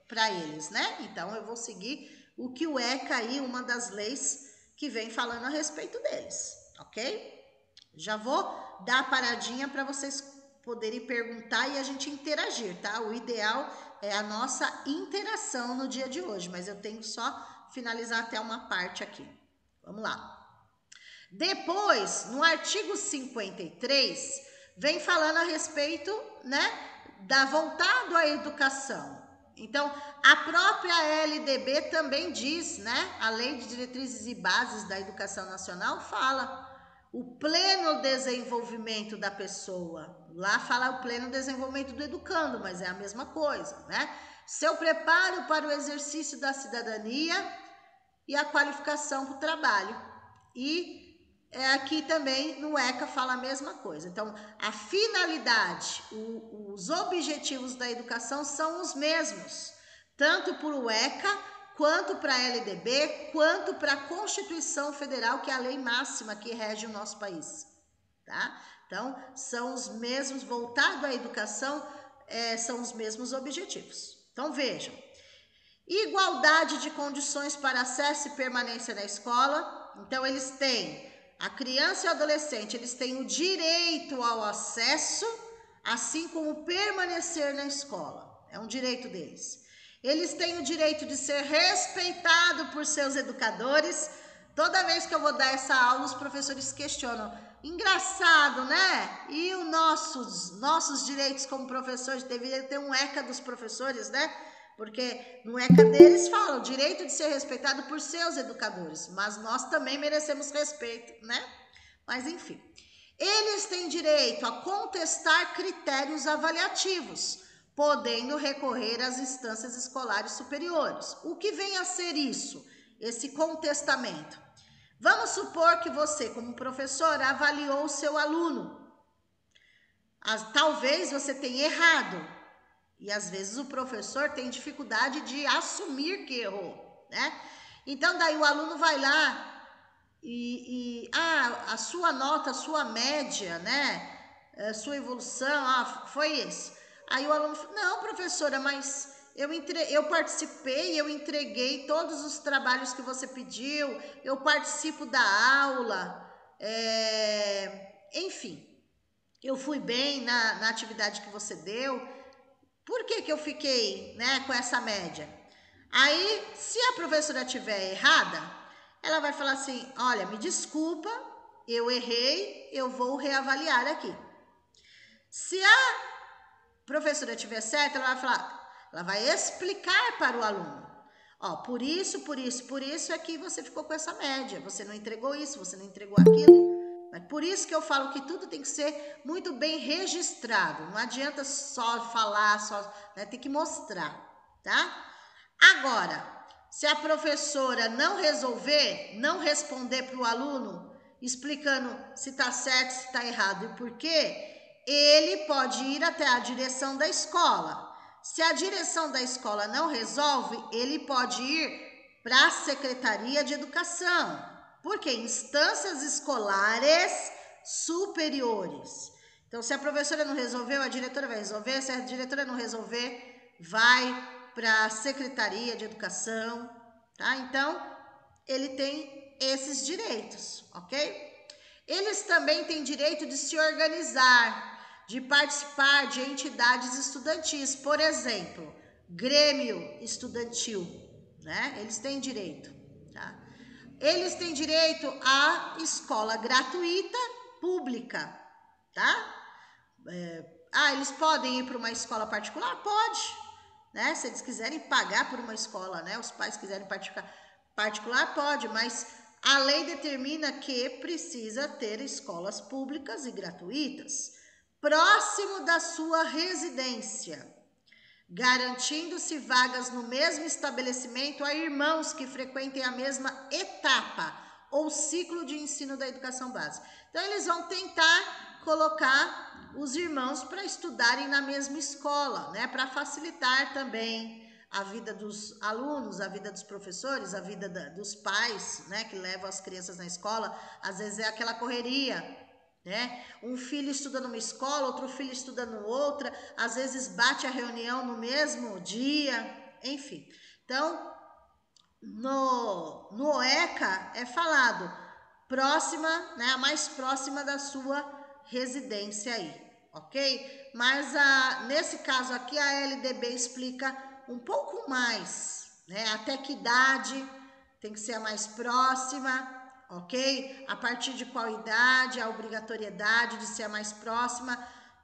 para eles, né? Então eu vou seguir o que o ECA aí, uma das leis que vem falando a respeito deles, ok? Já vou dar a paradinha para vocês poderem perguntar e a gente interagir, tá? O ideal é a nossa interação no dia de hoje, mas eu tenho só finalizar até uma parte aqui. Vamos lá. Depois, no artigo 53, vem falando a respeito, né, da voltado à educação. Então, a própria LDB também diz, né, a Lei de Diretrizes e Bases da Educação Nacional fala o pleno desenvolvimento da pessoa. Lá fala o pleno desenvolvimento do educando, mas é a mesma coisa, né? Seu preparo para o exercício da cidadania e a qualificação para o trabalho. E aqui também no ECA fala a mesma coisa. Então, a finalidade, os objetivos da educação são os mesmos, tanto para o ECA, quanto para a LDB, quanto para a Constituição Federal, que é a lei máxima que rege o nosso país, tá? Então, são os mesmos, voltado à educação, são os mesmos objetivos. Então, vejam, igualdade de condições para acesso e permanência na escola. Então, eles têm, a criança e o adolescente, eles têm o direito ao acesso, assim como permanecer na escola. É um direito deles. Eles têm o direito de ser respeitado por seus educadores. Toda vez que eu vou dar essa aula, os professores questionam. Engraçado, né? E os nossos direitos como professores, deveria ter um ECA dos professores, né? Porque no ECA deles fala o direito de ser respeitado por seus educadores. Mas nós também merecemos respeito, né? Mas enfim. Eles têm direito a contestar critérios avaliativos, podendo recorrer às instâncias escolares superiores. O que vem a ser isso? Esse contestamento. Vamos supor que você, como professor, avaliou o seu aluno. Talvez você tenha errado. E às vezes o professor tem dificuldade de assumir que errou, né? Então daí o aluno vai lá a sua nota, a sua média, né? A sua evolução, foi isso. Aí o aluno fala, não, professora, mas eu participei, eu entreguei todos os trabalhos que você pediu, eu participo da aula, enfim, eu fui bem na atividade que você deu. Por que eu fiquei, né, com essa média? Aí, se a professora estiver errada, ela vai falar assim, olha, me desculpa, eu errei, eu vou reavaliar aqui. Se a professora estiver certa, ela vai falar, ela vai explicar para o aluno. Ó, por isso é que você ficou com essa média. Você não entregou isso, você não entregou aquilo. Mas por isso que eu falo que tudo tem que ser muito bem registrado. Não adianta só falar, né, tem que mostrar, tá? Agora, se a professora não resolver, não responder para o aluno, explicando se está certo, se está errado e por quê, ele pode ir até a direção da escola. Se a direção da escola não resolve, ele pode ir para a Secretaria de Educação, porque instâncias escolares superiores. Então, se a professora não resolveu, a diretora vai resolver. Se a diretora não resolver, vai para a Secretaria de Educação, tá? Então, ele tem esses direitos, ok? Eles também têm direito de se organizar, de participar de entidades estudantis, por exemplo, Grêmio Estudantil, né? Eles têm direito, tá? Eles têm direito à escola gratuita pública, tá? Eles podem ir para uma escola particular? Pode, né? Se eles quiserem pagar por uma escola, né? Os pais quiserem particular, pode, mas a lei determina que precisa ter escolas públicas e gratuitas próximo da sua residência, garantindo-se vagas no mesmo estabelecimento a irmãos que frequentem a mesma etapa ou ciclo de ensino da educação básica. Então, eles vão tentar colocar os irmãos para estudarem na mesma escola, né? Para facilitar também a vida dos alunos, a vida dos professores, a vida dos pais, né? Que levam as crianças na escola. Às vezes é aquela correria, né? Um filho estuda numa escola, outro filho estuda no outra, às vezes bate a reunião no mesmo dia, enfim. Então, no OECA é falado próxima, né, a mais próxima da sua residência aí, ok? Mas nesse caso aqui a LDB explica um pouco mais, né? Até que idade tem que ser a mais próxima, ok? A partir de qual idade, a obrigatoriedade de ser a mais próxima,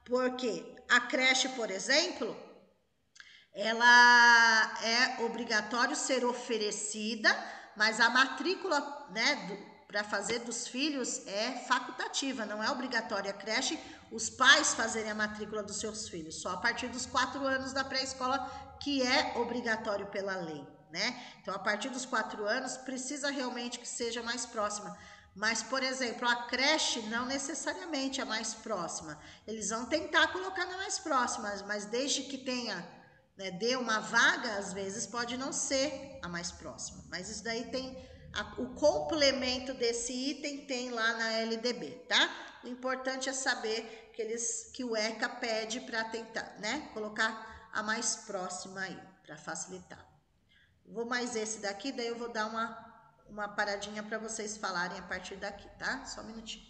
porque a creche, por exemplo, ela é obrigatório ser oferecida, mas a matrícula, né, para fazer dos filhos é facultativa, não é obrigatória. A creche, os pais fazerem a matrícula dos seus filhos, só a partir dos 4 anos da pré-escola, que é obrigatório pela lei, né? Então, a partir dos 4 anos, precisa realmente que seja mais próxima. Mas, por exemplo, a creche não necessariamente é mais próxima. Eles vão tentar colocar na mais próxima, mas desde que tenha, né, dê uma vaga, às vezes pode não ser a mais próxima. Mas isso daí tem o complemento desse item tem lá na LDB, tá? O importante é saber que o ECA pede para tentar, né, colocar a mais próxima aí, para facilitar. Vou mais esse daqui, daí eu vou dar uma paradinha para vocês falarem a partir daqui, tá? Só um minutinho.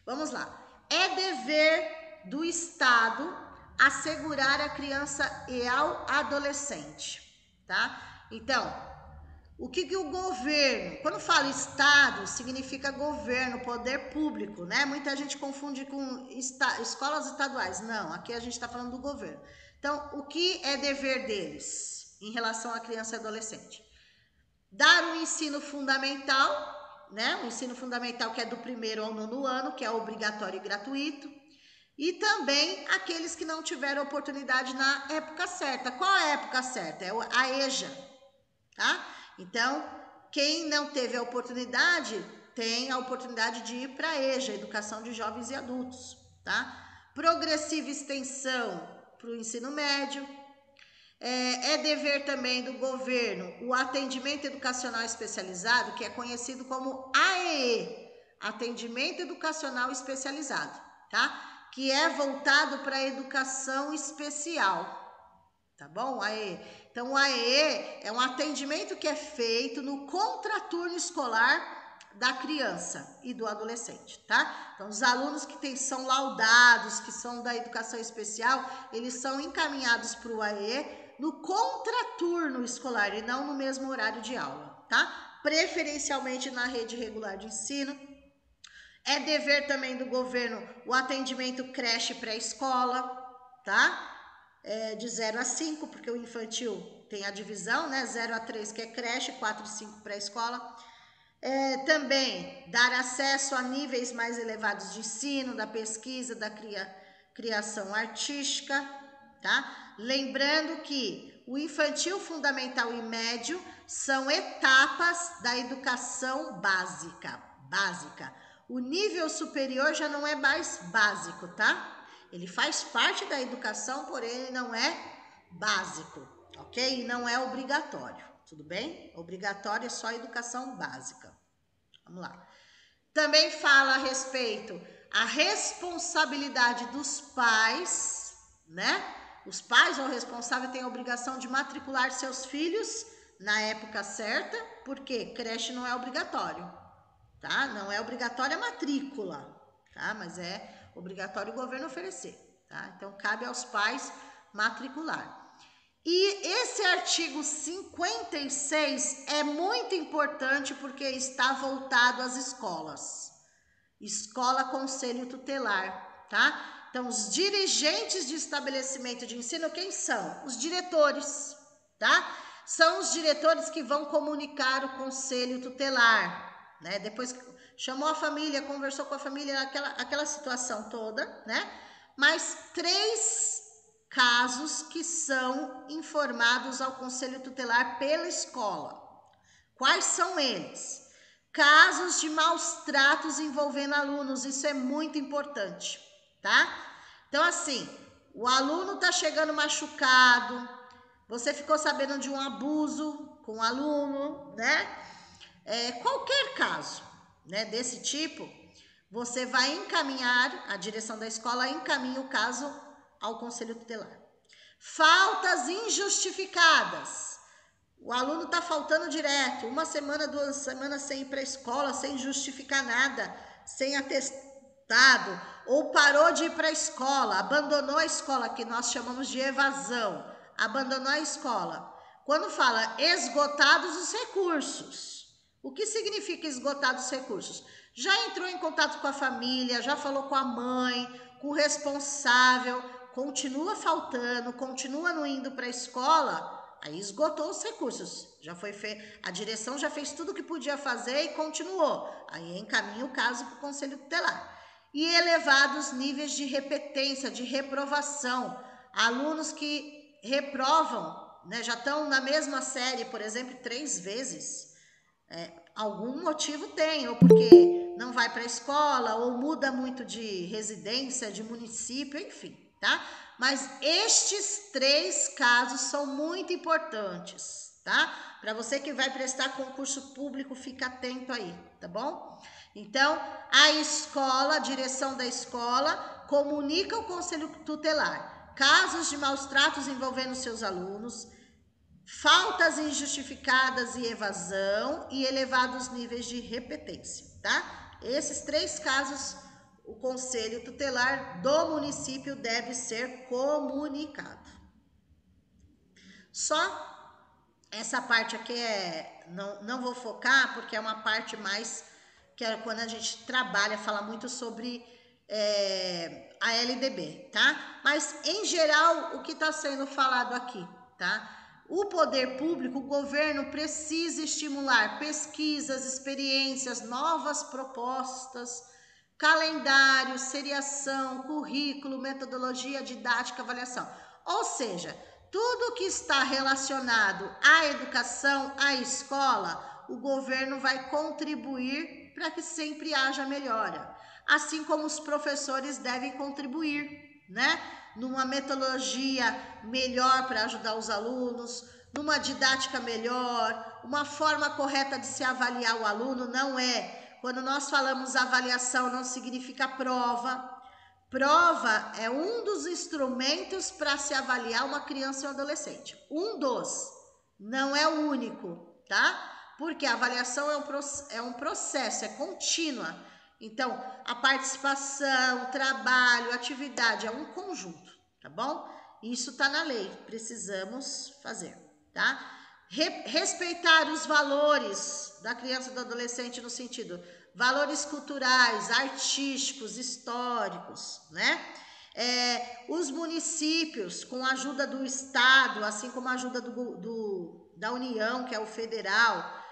Vamos lá. É dever do Estado assegurar a criança e ao adolescente, tá? Então, o que o governo, quando fala Estado, significa governo, poder público, né? Muita gente confunde com escolas estaduais. Não, aqui a gente está falando do governo. Então, o que é dever deles em relação à criança e adolescente? Dar um ensino fundamental, né? Um ensino fundamental que é do 1º ao 9º ano, que é obrigatório e gratuito. E também aqueles que não tiveram oportunidade na época certa. Qual é a época certa? É a EJA, tá? Então, quem não teve a oportunidade, tem a oportunidade de ir para a EJA, Educação de Jovens e Adultos, tá? Progressiva extensão para o ensino médio. É dever também do governo o atendimento educacional especializado, que é conhecido como AEE, Atendimento Educacional Especializado, tá? Que é voltado para a educação especial, tá bom? AE. Então, o AE é um atendimento que é feito no contraturno escolar da criança e do adolescente, tá? Então, os alunos que são laudados, que são da educação especial, eles são encaminhados para o AE no contraturno escolar e não no mesmo horário de aula, tá? Preferencialmente na rede regular de ensino. É dever também do governo o atendimento creche pré-escola, tá? De 0 a 5, porque o infantil tem a divisão, né? 0 a 3 que é creche, 4 e 5 pré-escola. Também dar acesso a níveis mais elevados de ensino, da pesquisa, da criação artística, tá? Lembrando que o infantil, fundamental e médio são etapas da educação básica. O nível superior já não é mais básico, tá? Ele faz parte da educação, porém ele não é básico, ok? E não é obrigatório, tudo bem? Obrigatório é só a educação básica. Vamos lá. Também fala a respeito a responsabilidade dos pais, né? Os pais ou responsáveis têm a obrigação de matricular seus filhos na época certa, porque creche não é obrigatório, tá? Não é obrigatória a matrícula, tá? Mas é obrigatório o governo oferecer, tá? Então, cabe aos pais matricular. E esse artigo 56 é muito importante porque está voltado às escolas. Escola Conselho Tutelar, tá? Então, os dirigentes de estabelecimento de ensino, quem são? Os diretores, tá? São os diretores que vão comunicar o Conselho Tutelar, né? Depois que chamou a família, conversou com a família, aquela situação toda, né? Mas 3 casos que são informados ao Conselho Tutelar pela escola. Quais são eles? Casos de maus tratos envolvendo alunos, isso é muito importante, tá? Então, assim, o aluno tá chegando machucado, você ficou sabendo de um abuso com o aluno, né? Qualquer caso, né, desse tipo, você vai encaminhar, a direção da escola encaminha o caso ao Conselho Tutelar. Faltas injustificadas. O aluno está faltando direto, 1 semana, 2 semanas sem ir para a escola, sem justificar nada, sem atestado, ou parou de ir para a escola, abandonou a escola, que nós chamamos de evasão, abandonou a escola. Quando fala esgotados os recursos, o que significa esgotados os recursos? Já entrou em contato com a família, já falou com a mãe, com o responsável, continua faltando, continua não indo para a escola, aí esgotou os recursos, a direção já fez tudo o que podia fazer e continuou. Aí encaminha o caso para o Conselho Tutelar. E elevados níveis de repetência, de reprovação. Alunos que reprovam, né, já estão na mesma série, por exemplo, 3 vezes. Algum motivo tem, ou porque não vai para a escola, ou muda muito de residência, de município, enfim, tá? Mas estes 3 casos são muito importantes, tá? Para você que vai prestar concurso público, fica atento aí, tá bom? Então, a escola, a direção da escola, comunica ao Conselho Tutelar casos de maus tratos envolvendo seus alunos, faltas injustificadas e evasão e elevados níveis de repetência, tá? Esses 3 casos, o Conselho Tutelar do município deve ser comunicado. Só essa parte aqui não vou focar, porque é uma parte mais que é quando a gente trabalha, fala muito sobre a LDB, tá? Mas, em geral, o que está sendo falado aqui, tá? O poder público, o governo precisa estimular pesquisas, experiências, novas propostas, calendário, seriação, currículo, metodologia, didática, avaliação. Ou seja, tudo que está relacionado à educação, à escola, o governo vai contribuir para que sempre haja melhora. Assim como os professores devem contribuir, né? Numa metodologia melhor para ajudar os alunos, numa didática melhor, uma forma correta de se avaliar o aluno. Não é. Quando nós falamos avaliação, não significa prova. Prova é um dos instrumentos para se avaliar uma criança e um adolescente. Um dos, não é o único, tá? Porque a avaliação é um processo, é contínua. Então, a participação, o trabalho, a atividade é um conjunto, tá bom? Isso está na lei, precisamos fazer, tá? Respeitar os valores da criança e do adolescente no sentido, valores culturais, artísticos, históricos, né? Os municípios, com a ajuda do Estado, assim como a ajuda da União, que é o federal,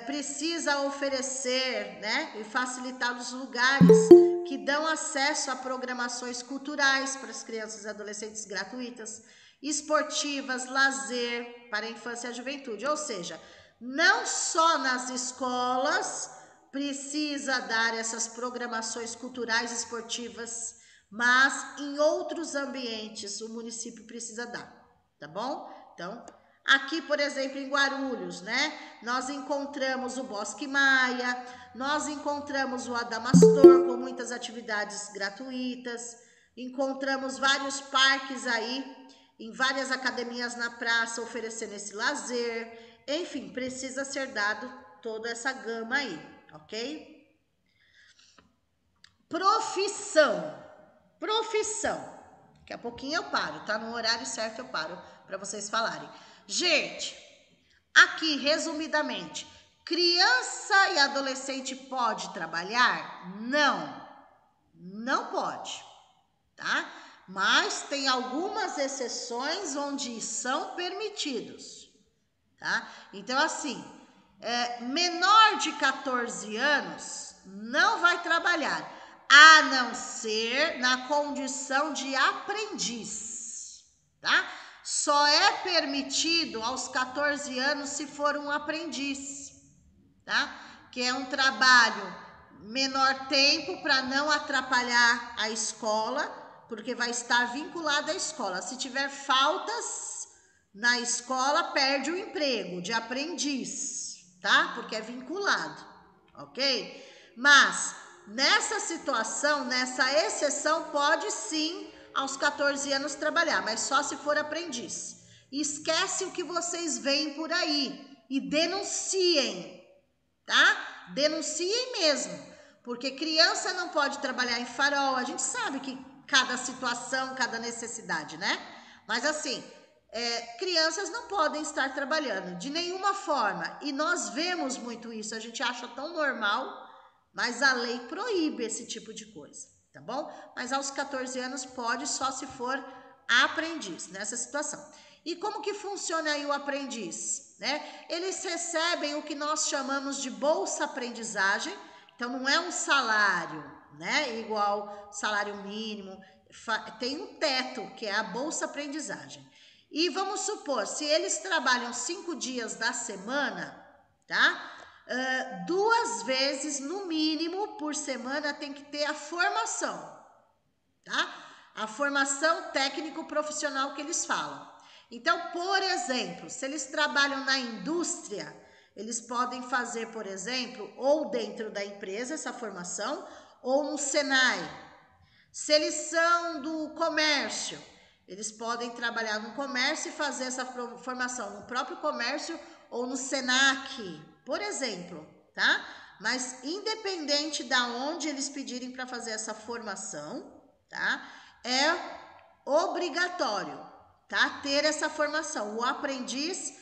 precisa oferecer, né, e facilitar os lugares que dão acesso a programações culturais para as crianças e adolescentes gratuitas, esportivas, lazer para a infância e a juventude. Ou seja, não só nas escolas precisa dar essas programações culturais e esportivas, mas em outros ambientes o município precisa dar, tá bom? Então, aqui, por exemplo, em Guarulhos, né? Nós encontramos o Bosque Maia, nós encontramos o Adamastor com muitas atividades gratuitas, encontramos vários parques aí, em várias academias na praça oferecendo esse lazer. Enfim, precisa ser dado toda essa gama aí, ok? Profissão. Daqui a pouquinho eu paro, tá? No horário certo eu paro para vocês falarem. Gente, aqui, resumidamente, criança e adolescente pode trabalhar? Não pode, tá? Mas tem algumas exceções onde são permitidos, tá? Então, assim, menor de 14 anos não vai trabalhar, a não ser na condição de aprendiz, tá? Só é permitido aos 14 anos se for um aprendiz, tá? Que é um trabalho menor tempo para não atrapalhar a escola, porque vai estar vinculado à escola. Se tiver faltas na escola, perde o emprego de aprendiz, tá? Porque é vinculado, ok? Mas nessa situação, nessa exceção, pode sim aos 14 anos trabalhar, mas só se for aprendiz. Esquece o que vocês veem por aí e denunciem, tá? Denunciem mesmo, porque criança não pode trabalhar em farol. A gente sabe que cada situação, cada necessidade, né? Mas assim, crianças não podem estar trabalhando de nenhuma forma. E nós vemos muito isso, a gente acha tão normal, mas a lei proíbe esse tipo de coisa, tá bom? Mas aos 14 anos pode, só se for aprendiz nessa situação. E como que funciona aí o aprendiz, né? Eles recebem o que nós chamamos de bolsa aprendizagem. Então não é um salário, né? Igual salário mínimo, tem um teto, que é a bolsa aprendizagem. E vamos supor, se eles trabalham 5 dias da semana, tá? 2 vezes, no mínimo, por semana tem que ter a formação, tá? A formação técnico-profissional que eles falam. Então, por exemplo, se eles trabalham na indústria, eles podem fazer, por exemplo, ou dentro da empresa essa formação, ou no Senai. Se eles são do comércio, eles podem trabalhar no comércio e fazer essa formação no próprio comércio ou no Senac, por exemplo, tá? Mas independente da onde eles pedirem para fazer essa formação, tá? É obrigatório, tá? Ter essa formação. O aprendiz,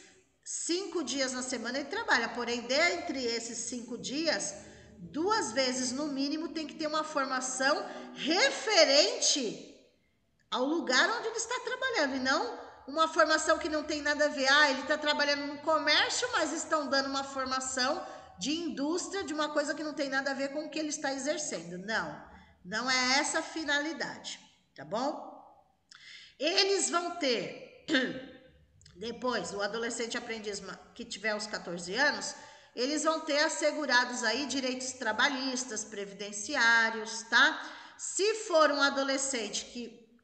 5 dias na semana ele trabalha, porém, dentre esses 5 dias, 2 vezes no mínimo tem que ter uma formação referente ao lugar onde ele está trabalhando, e não uma formação que não tem nada a ver. Ele está trabalhando no comércio, mas estão dando uma formação de indústria, de uma coisa que não tem nada a ver com o que ele está exercendo. Não é essa a finalidade, tá bom? Eles vão ter, depois, o adolescente aprendiz que tiver os 14 anos, eles vão ter assegurados aí direitos trabalhistas, previdenciários, tá? Se for um adolescente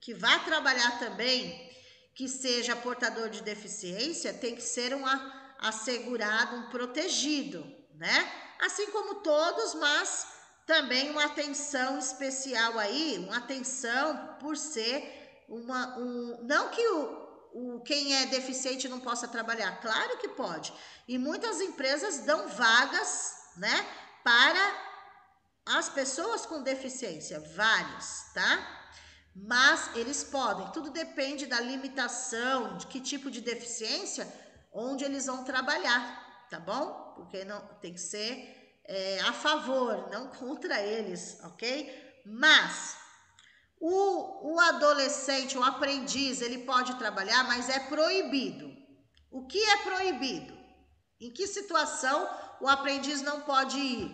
que vai trabalhar também, que seja portador de deficiência, tem que ser um assegurado, um protegido, né? Assim como todos, mas também uma atenção especial aí, uma atenção por ser não que quem é deficiente não possa trabalhar, claro que pode. E muitas empresas dão vagas, né, para as pessoas com deficiência, vários, tá? Mas eles podem, tudo depende da limitação, de que tipo de deficiência, onde eles vão trabalhar, tá bom? Porque não tem que ser a favor, não contra eles, ok? Mas o adolescente, o aprendiz, ele pode trabalhar, mas é proibido. O que é proibido? Em que situação o aprendiz não pode ir?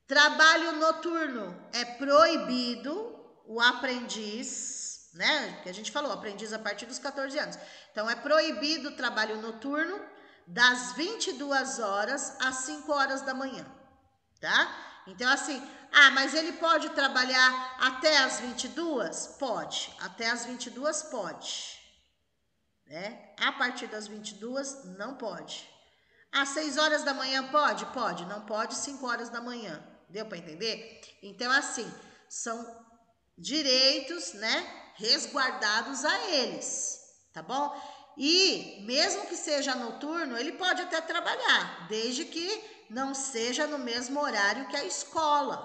Trabalho noturno é proibido, o aprendiz, né? Que a gente falou, aprendiz a partir dos 14 anos. Então, é proibido o trabalho noturno das 22 horas às 5 horas da manhã, tá? Então, assim, mas ele pode trabalhar até as 22? Pode, até as 22 pode, né? A partir das 22 não pode. Às 6 horas da manhã pode? Pode, não pode 5 horas da manhã. Deu para entender? Então, assim, são direitos, né, resguardados a eles, tá bom? E mesmo que seja noturno, ele pode até trabalhar, desde que não seja no mesmo horário que a escola,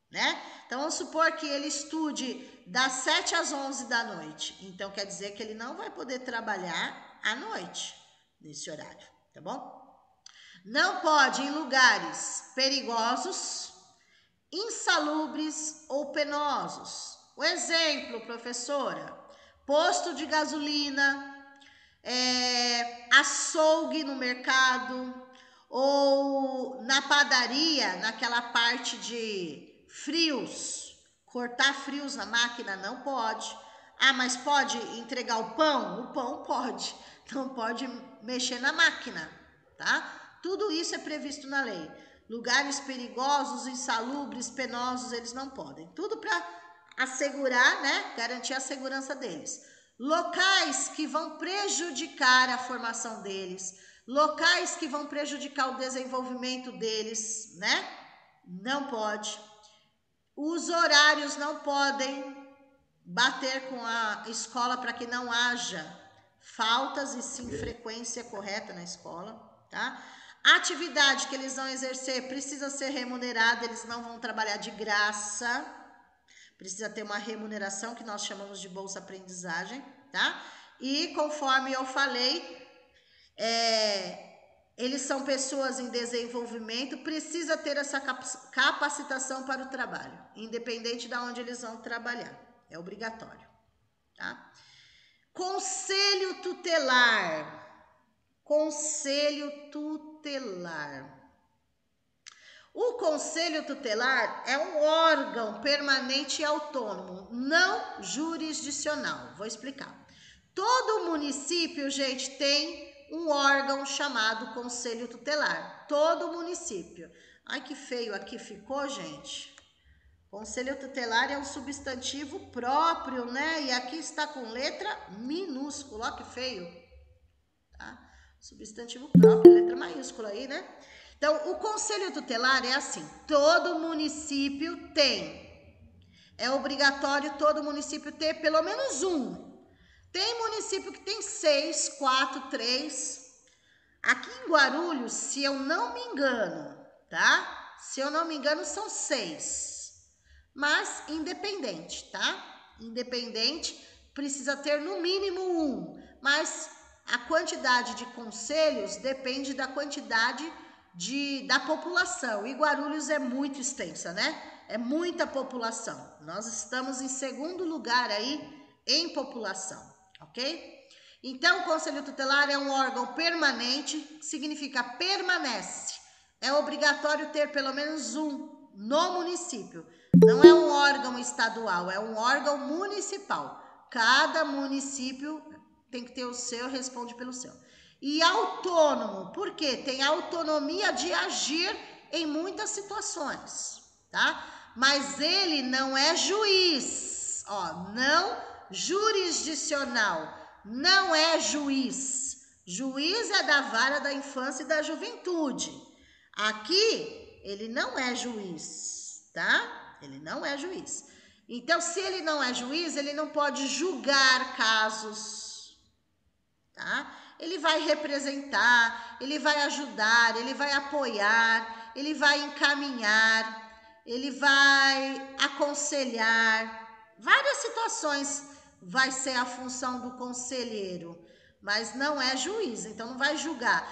né? Então, vamos supor que ele estude das 7 às 11 da noite. Então, quer dizer que ele não vai poder trabalhar à noite, nesse horário, tá bom? Não pode em lugares perigosos, insalubres ou penosos. O exemplo, professora, posto de gasolina, açougue no mercado, ou na padaria, naquela parte de frios, cortar frios na máquina não pode. Mas pode entregar o pão? O pão pode, não pode mexer na máquina, tá? Tudo isso é previsto na lei. Lugares perigosos, insalubres, penosos, eles não podem. Tudo para assegurar, né? Garantir a segurança deles. Locais que vão prejudicar a formação deles. Locais que vão prejudicar o desenvolvimento deles, né? Não pode. Os horários não podem bater com a escola para que não haja faltas e sim frequência correta na escola, tá? A atividade que eles vão exercer precisa ser remunerada, eles não vão trabalhar de graça, precisa ter uma remuneração que nós chamamos de bolsa aprendizagem, tá? E conforme eu falei, eles são pessoas em desenvolvimento, precisa ter essa capacitação para o trabalho, independente de onde eles vão trabalhar, é obrigatório, tá? Conselho tutelar. Conselho tutelar. O conselho tutelar é um órgão permanente e autônomo, não jurisdicional. Vou explicar. Todo município, gente, tem um órgão chamado conselho tutelar. Todo município. Ai, que feio aqui ficou, gente. Conselho tutelar é um substantivo próprio, né? E aqui está com letra minúscula. Ó, que feio. Tá? Substantivo próprio, letra maiúscula aí, né? Então, o conselho tutelar é assim: todo município tem. É obrigatório todo município ter pelo menos um. Tem município que tem 6, 4, 3. Aqui em Guarulhos, se eu não me engano, tá? Se eu não me engano, são 6. Mas independente, tá? Independente, precisa ter no mínimo um. Mas a quantidade de conselhos depende da quantidade da população. E Guarulhos é muito extensa, né? É muita população. Nós estamos em segundo lugar aí em população, ok? Então, o Conselho Tutelar é um órgão permanente, significa permanece. É obrigatório ter pelo menos um no município. Não é um órgão estadual, é um órgão municipal. Cada município tem que ter o seu, responde pelo seu. E autônomo, porque tem autonomia de agir em muitas situações, tá? Mas ele não é juiz, não jurisdicional, não é juiz. Juiz é da vara da infância e da juventude. Aqui, ele não é juiz, tá? Ele não é juiz. Então, se ele não é juiz, ele não pode julgar casos, tá? Ele vai representar, ele vai ajudar, ele vai apoiar, ele vai encaminhar, ele vai aconselhar. Várias situações vai ser a função do conselheiro, mas não é juiz, então não vai julgar.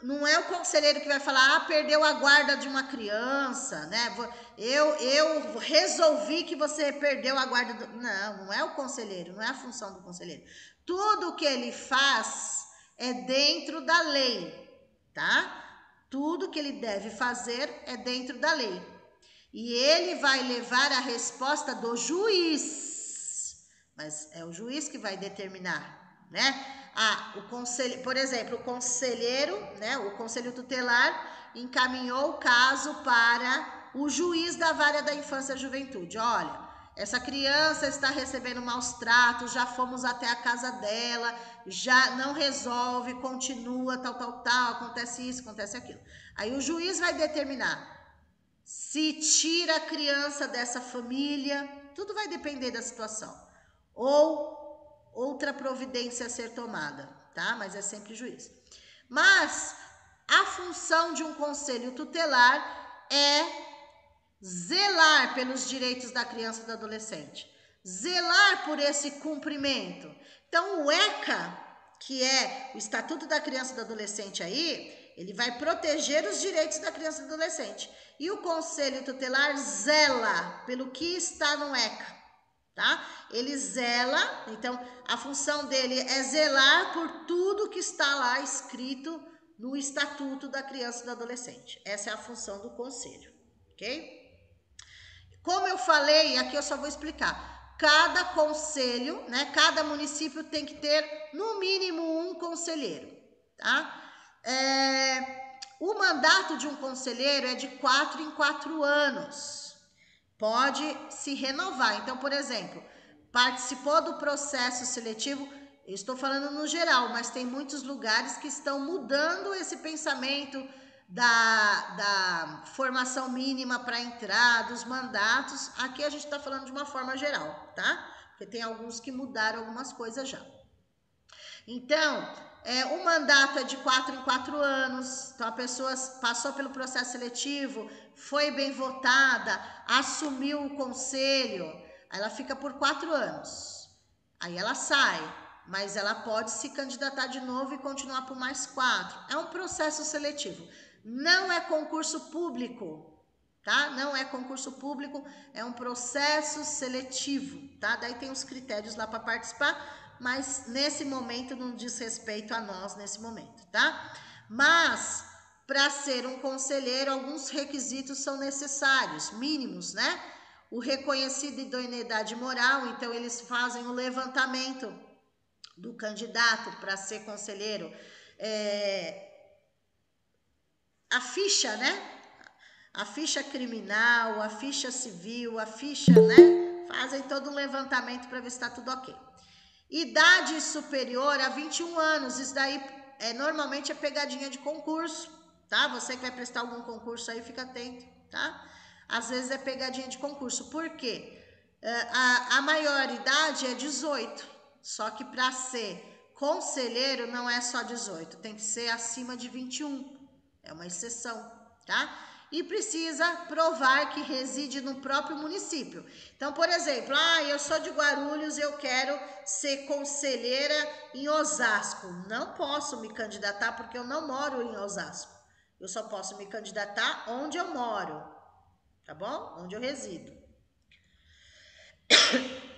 Não é o conselheiro que vai falar, perdeu a guarda de uma criança, né? Eu resolvi que você perdeu a guarda. Não é o conselheiro, não é a função do conselheiro. Tudo que ele faz é dentro da lei, tá? Tudo que ele deve fazer é dentro da lei. E ele vai levar a resposta do juiz. Mas é o juiz que vai determinar, né? O conselho, por exemplo, o conselheiro, né? O conselho tutelar encaminhou o caso para o juiz da vara da infância e juventude. Olha, essa criança está recebendo maus tratos, já fomos até a casa dela, já não resolve, continua, tal, acontece isso, acontece aquilo. Aí o juiz vai determinar se tira a criança dessa família, tudo vai depender da situação. Ou outra providência a ser tomada, tá? Mas é sempre juiz. Mas a função de um conselho tutelar é zelar pelos direitos da criança e do adolescente, zelar por esse cumprimento. Então, o ECA, que é o Estatuto da Criança e do Adolescente aí, ele vai proteger os direitos da criança e do adolescente. E o Conselho Tutelar zela pelo que está no ECA, tá? Ele zela, então a função dele é zelar por tudo que está lá escrito no Estatuto da Criança e do Adolescente. Essa é a função do conselho, ok? Como eu falei, aqui eu só vou explicar. Cada conselho, né, cada município tem que ter no mínimo um conselheiro, tá? O mandato de um conselheiro é de 4 em 4 anos. Pode se renovar. Então, por exemplo, participou do processo seletivo, eu estou falando no geral, mas tem muitos lugares que estão mudando esse pensamento da formação mínima para entrar, dos mandatos. Aqui a gente está falando de uma forma geral, tá? Porque tem alguns que mudaram algumas coisas já. Então, o mandato é de 4 em 4 anos, então a pessoa passou pelo processo seletivo, foi bem votada, assumiu o conselho, ela fica por 4 anos, aí ela sai, mas ela pode se candidatar de novo e continuar por mais 4. É um processo seletivo, não é concurso público, tá? Não é concurso público, é um processo seletivo, tá? Daí tem os critérios lá para participar, mas nesse momento não diz respeito a nós nesse momento, tá? Mas para ser um conselheiro, alguns requisitos são necessários, mínimos, né? O reconhecido idoneidade moral, então eles fazem o levantamento do candidato para ser conselheiro, a ficha, né? A ficha criminal, a ficha civil, a ficha, né? Fazem todo um levantamento para ver se está tudo ok. Idade superior a 21 anos, isso daí normalmente é pegadinha de concurso, tá? Você que vai prestar algum concurso aí, fica atento, tá? Às vezes é pegadinha de concurso, por quê? A maioridade é 18, só que para ser conselheiro não é só 18, tem que ser acima de 21, é uma exceção, tá? E precisa provar que reside no próprio município. Então, por exemplo, eu sou de Guarulhos e eu quero ser conselheira em Osasco. Não posso me candidatar porque eu não moro em Osasco. Eu só posso me candidatar onde eu moro, tá bom? Onde eu resido.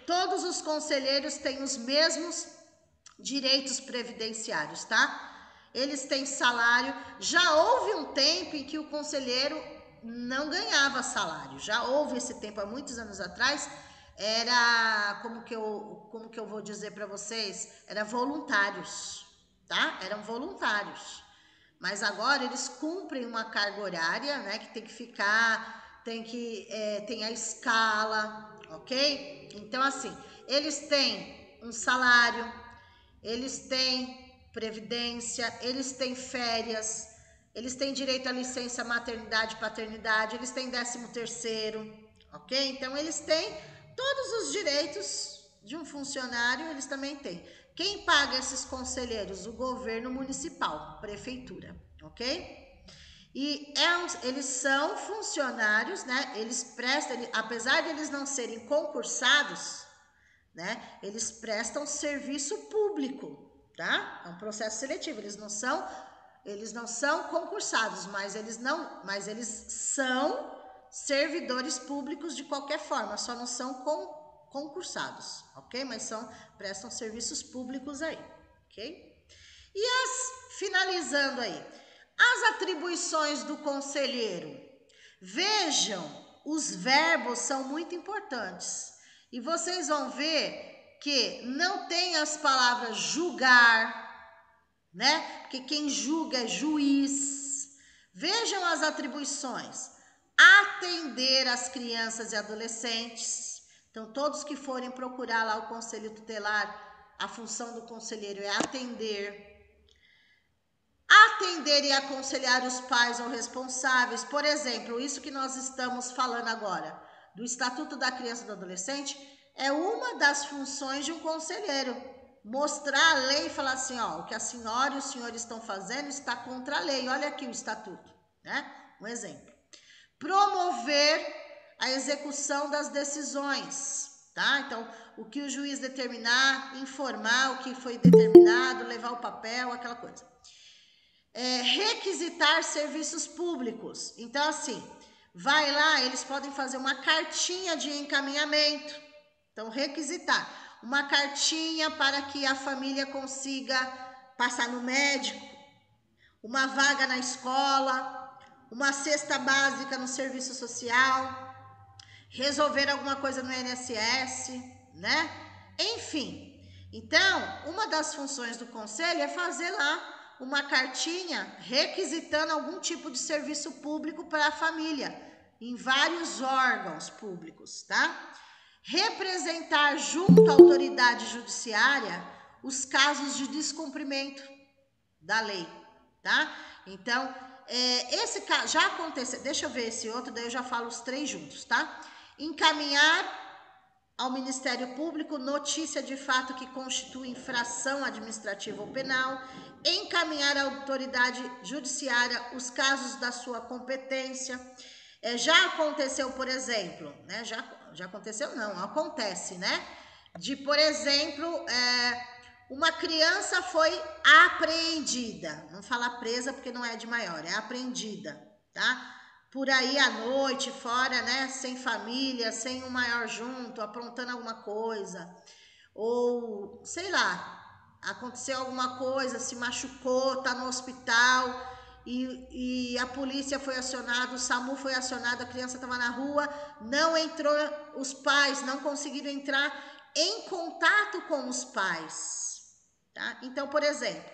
Todos os conselheiros têm os mesmos direitos previdenciários, tá? Eles têm salário. Já houve um tempo em que o conselheiro não ganhava salário. Já houve esse tempo, há muitos anos atrás. Era, como que eu vou dizer para vocês? Era voluntários, tá? Eram voluntários. Mas agora eles cumprem uma carga horária, né? Que tem que ficar, tem a escala, ok? Então, assim, eles têm um salário, eles têm previdência, eles têm férias, eles têm direito à licença maternidade e paternidade, eles têm 13º, ok? Então, eles têm todos os direitos de um funcionário, eles também têm. Quem paga esses conselheiros? O governo municipal, prefeitura, ok? E eles são funcionários, né? Eles prestam, apesar de eles não serem concursados, né? Eles prestam serviço público, tá? É um processo seletivo, eles não são concursados, mas eles são servidores públicos de qualquer forma, só não são concursados, ok? Mas prestam serviços públicos aí, ok? E finalizando aí, as atribuições do conselheiro. Vejam, os verbos são muito importantes. E vocês vão ver que não tem as palavras julgar, né? Porque quem julga é juiz. Vejam as atribuições. Atender as crianças e adolescentes. Então, todos que forem procurar lá o conselho tutelar, a função do conselheiro é atender. Atender e aconselhar os pais ou responsáveis. Por exemplo, isso que nós estamos falando agora, do Estatuto da Criança e do Adolescente, é uma das funções de um conselheiro. Mostrar a lei e falar assim, ó, o que a senhora e o senhor estão fazendo está contra a lei. Olha aqui o Estatuto, né? Um exemplo. Promover a execução das decisões, tá? Então, o que o juiz determinar, informar o que foi determinado, levar o papel, aquela coisa. Requisitar serviços públicos. Então, assim, vai lá, eles podem fazer uma cartinha de encaminhamento. Então, requisitar uma cartinha para que a família consiga passar no médico, uma vaga na escola, uma cesta básica no serviço social, resolver alguma coisa no INSS, né? Enfim, então, uma das funções do conselho é fazer lá uma cartinha requisitando algum tipo de serviço público para a família, em vários órgãos públicos, tá? Representar junto à autoridade judiciária os casos de descumprimento da lei, tá? Então, esse caso já aconteceu, deixa eu ver esse outro, daí eu já falo os 3 juntos, tá? Encaminhar ao Ministério Público notícia de fato que constitui infração administrativa ou penal, encaminhar à autoridade judiciária os casos da sua competência. Já aconteceu, por exemplo, né? Já aconteceu, não, acontece, né? De, por exemplo, uma criança foi apreendida, não fala presa porque não é de maior, é apreendida, tá? Por aí à noite, fora, né, sem família, sem um maior junto, aprontando alguma coisa, ou, sei lá, aconteceu alguma coisa, se machucou, tá no hospital, e a polícia foi acionada, o SAMU foi acionado, a criança estava na rua, não entrou, os pais não conseguiram entrar em contato com os pais, tá? Então, por exemplo,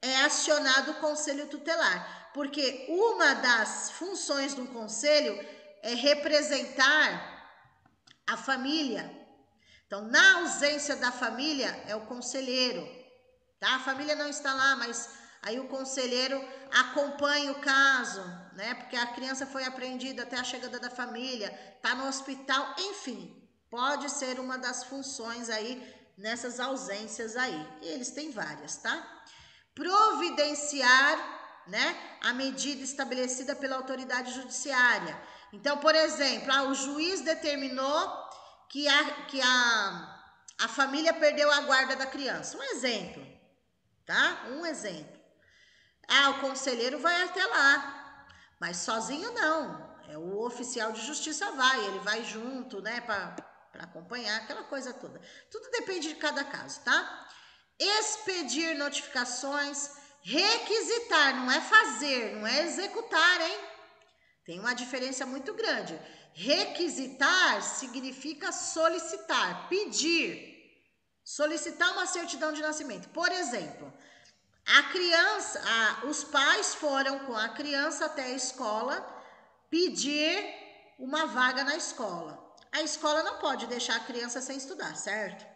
é acionado o conselho tutelar, porque uma das funções do conselho é representar a família. Então, na ausência da família, é o conselheiro, tá? A família não está lá, mas aí o conselheiro acompanha o caso, né? Porque a criança foi apreendida até a chegada da família, tá no hospital, enfim, pode ser uma das funções aí nessas ausências aí. E eles têm várias, tá? Providenciar, né, a medida estabelecida pela autoridade judiciária. Então, por exemplo, o juiz determinou que a família perdeu a guarda da criança. Um exemplo, tá? Um exemplo. O conselheiro vai até lá, mas sozinho não. O oficial de justiça ele vai junto, né, para acompanhar aquela coisa toda. Tudo depende de cada caso, tá? Expedir notificações, requisitar, não é fazer, não é executar, hein? Tem uma diferença muito grande. Requisitar significa solicitar, pedir, solicitar uma certidão de nascimento. Por exemplo, a criança, os pais foram com a criança até a escola pedir uma vaga na escola. A escola não pode deixar a criança sem estudar, certo?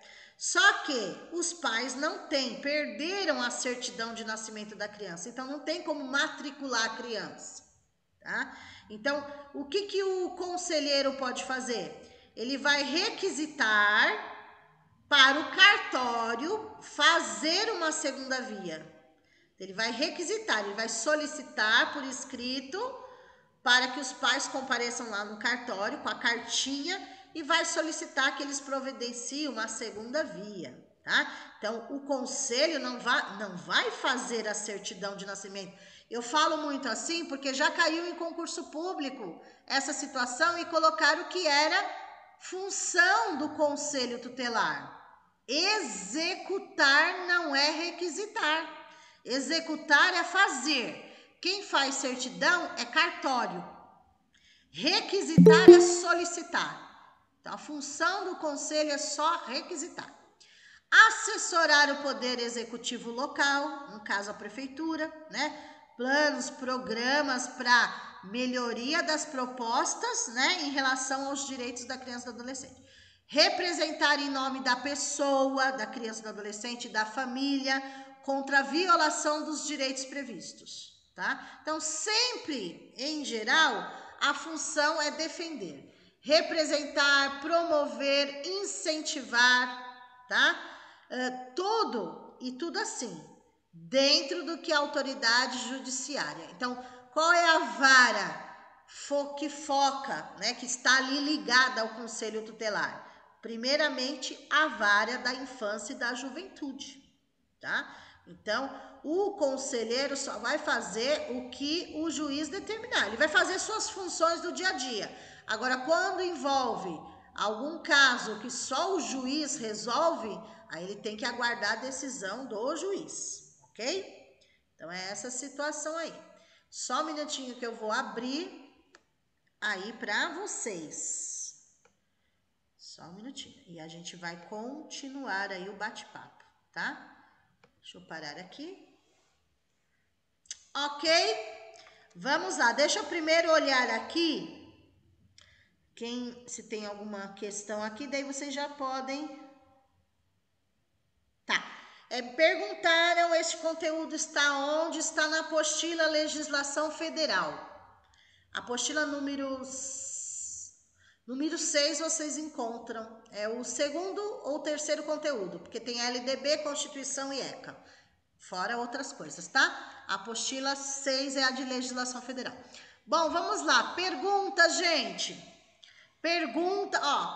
Só que os pais não têm, perderam a certidão de nascimento da criança, então não tem como matricular a criança, tá? Então, o que o conselheiro pode fazer? Ele vai requisitar para o cartório fazer uma segunda via. Ele vai requisitar, ele vai solicitar por escrito para que os pais compareçam lá no cartório com a cartinha e vai solicitar que eles providenciem uma segunda via, tá? Então, o conselho não vai fazer a certidão de nascimento. Eu falo muito assim porque já caiu em concurso público essa situação e colocaram que era função do conselho tutelar. Executar não é requisitar. Executar é fazer. Quem faz certidão é cartório. Requisitar é solicitar. Então, a função do conselho é só requisitar. Assessorar o poder executivo local, no caso a prefeitura, né? Planos, programas para melhoria das propostas, né, em relação aos direitos da criança e do adolescente. Representar em nome da pessoa, da criança e do adolescente, da família, contra a violação dos direitos previstos, tá? Então, sempre, em geral, a função é defender, representar, promover, incentivar, tá? Tudo assim, dentro do que a autoridade judiciária. Então, qual é a vara que foca, né, que está ali ligada ao conselho tutelar? Primeiramente, a vara da infância e da juventude, tá? Então, o conselheiro só vai fazer o que o juiz determinar. Ele vai fazer suas funções do dia a dia. Agora, quando envolve algum caso que só o juiz resolve, aí ele tem que aguardar a decisão do juiz, ok? Então, é essa situação aí. Só um minutinho que eu vou abrir aí para vocês. Só um minutinho. E a gente vai continuar aí o bate-papo, tá? Deixa eu parar aqui. Ok? Vamos lá. Deixa eu primeiro olhar aqui. Se tem alguma questão aqui, daí vocês já podem. Tá. Perguntaram, este conteúdo está onde? Está na apostila Legislação Federal. Apostila número 6 vocês encontram. É o segundo ou terceiro conteúdo, porque tem LDB, Constituição e ECA. Fora outras coisas, tá? A apostila 6 é a de Legislação Federal. Bom, vamos lá. Perguntas, gente.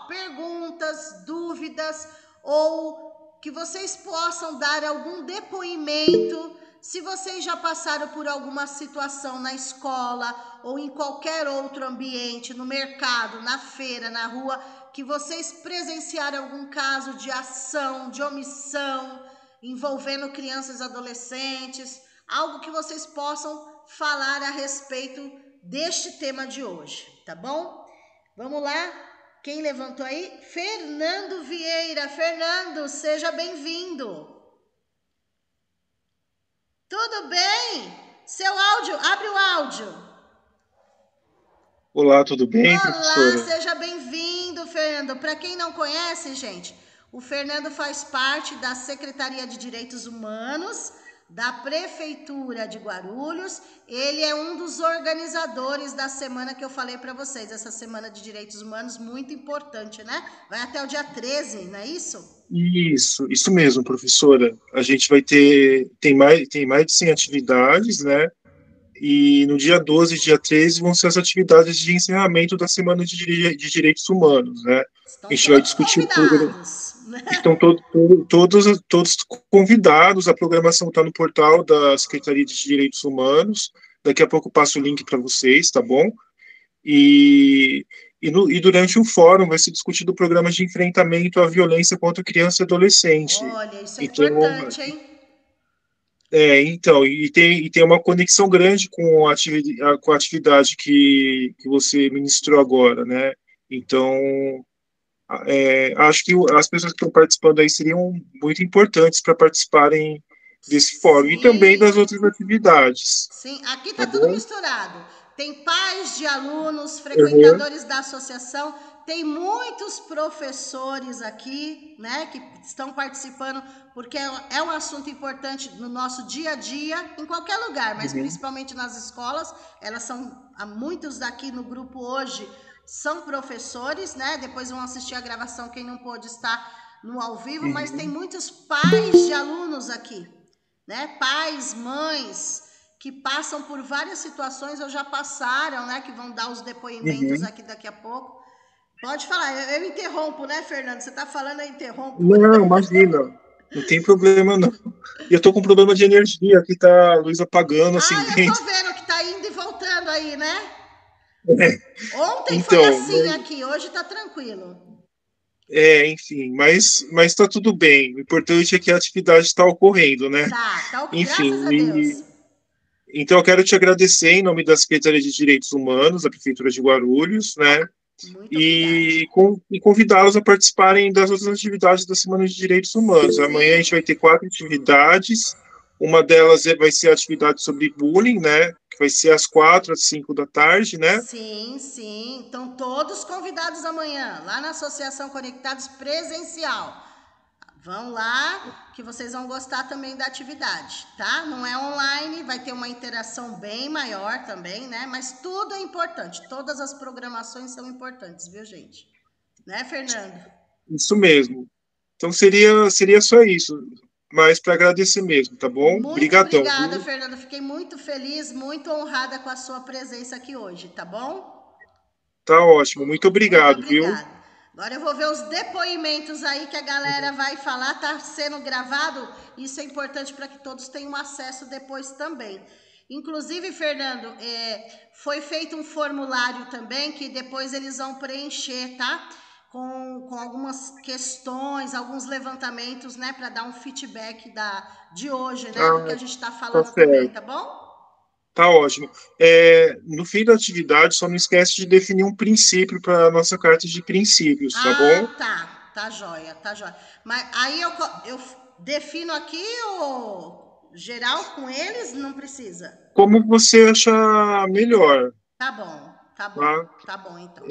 Perguntas, dúvidas, ou que vocês possam dar algum depoimento, se vocês já passaram por alguma situação na escola ou em qualquer outro ambiente, no mercado, na feira, na rua, que vocês presenciaram algum caso de ação, de omissão, envolvendo crianças e adolescentes, algo que vocês possam falar a respeito deste tema de hoje, tá bom? Vamos lá, quem levantou aí? Fernando Vieira. Fernando, seja bem-vindo. Tudo bem? Seu áudio, abre o áudio. Olá, tudo bem, Olá, professora? seja bem-vindo, Fernando. Para quem não conhece, gente, o Fernando faz parte da Secretaria de Direitos Humanos da Prefeitura de Guarulhos. Ele é um dos organizadores da semana que eu falei para vocês, essa semana de direitos humanos, muito importante, né? Vai até o dia 13, não é isso? Isso mesmo, professora. A gente vai tem mais de 100 atividades, né? E no dia 12 e dia 13 vão ser as atividades de encerramento da Semana de Direitos Humanos, né? A Estão gente vai todos discutir o programa. convidados, né? Estão todos convidados, a programação está no portal da Secretaria de Direitos Humanos. Daqui a pouco eu passo o link para vocês, tá bom? E durante o fórum vai ser discutido programas de enfrentamento à violência contra criança e adolescente. Olha, isso é Então, importante, hein? e tem uma conexão grande com a atividade que você ministrou agora, né? Então, acho que as pessoas que estão participando aí seriam muito importantes para participarem desse fórum e também das Sim, outras atividades, sim. Aqui tá tá tudo bom? misturado. Tem pais de alunos, Uhum. frequentadores da associação, tem muitos professores aqui, né, que estão participando, porque é um assunto importante no nosso dia a dia, em qualquer lugar, mas Uhum. principalmente nas escolas. Elas são, muitos daqui no grupo hoje são professores, né? Depois vão assistir a gravação quem não pôde estar no ao vivo, mas tem Uhum. muitos pais de alunos aqui, né? Pais, mães, que passam por várias situações, ou já passaram, né? Que vão dar os depoimentos Uhum. aqui daqui a pouco. Pode falar, eu interrompo, né, Fernando? Você está falando, eu interrompo. Não, imagina. Não tem problema, não. E eu tô com problema de energia, aqui tá a luz apagando, Ah, eu acendendo. tô vendo que tá indo e voltando aí, né? Ontem foi Então, assim aqui, hoje tá tranquilo. enfim, mas tá tudo bem. O importante é que a atividade está ocorrendo, né? Tá, graças Enfim, a Deus. então eu quero te agradecer em nome da Secretaria de Direitos Humanos, da Prefeitura de Guarulhos, né? Muito obrigada. E convidá-los a participarem das outras atividades da Semana de Direitos Humanos. Amanhã a gente vai Sim, ter 4 atividades. Uma delas vai ser a atividade sobre bullying, né? Que vai ser às 4 às 5 da tarde, né? sim, sim. Estão todos convidados amanhã, lá na Associação Conectados presencial. Vão lá, que vocês vão gostar também da atividade, tá? Não é online, vai ter uma interação bem maior também, né? Mas tudo é importante, todas as programações são importantes, viu, gente? Né, Fernando? Isso mesmo. Então seria só isso. Mas para agradecer mesmo, tá bom? Muito Obrigadão, obrigada, viu? Fernando. Fiquei muito feliz, muito honrada com a sua presença aqui hoje, tá bom? Tá ótimo. Muito Muito obrigado, viu? obrigada. Agora eu vou ver os depoimentos aí que a galera vai falar, tá sendo gravado. Isso é importante para que todos tenham acesso depois também. Inclusive, Fernando, foi feito um formulário também que depois eles vão preencher, tá? Com algumas questões, alguns levantamentos, né? Para dar um feedback de hoje, né? Do que Ah, a gente está tá falando também, certo. tá bom? Tá ótimo. No fim da atividade, só não esquece de definir um princípio para a nossa carta de princípios, tá bom? Ah, tá. Tá jóia, tá jóia. Mas aí eu defino aqui o geral com eles? Não precisa. Como você achar melhor, Tá bom, tá bom. tá? Tá bom, então.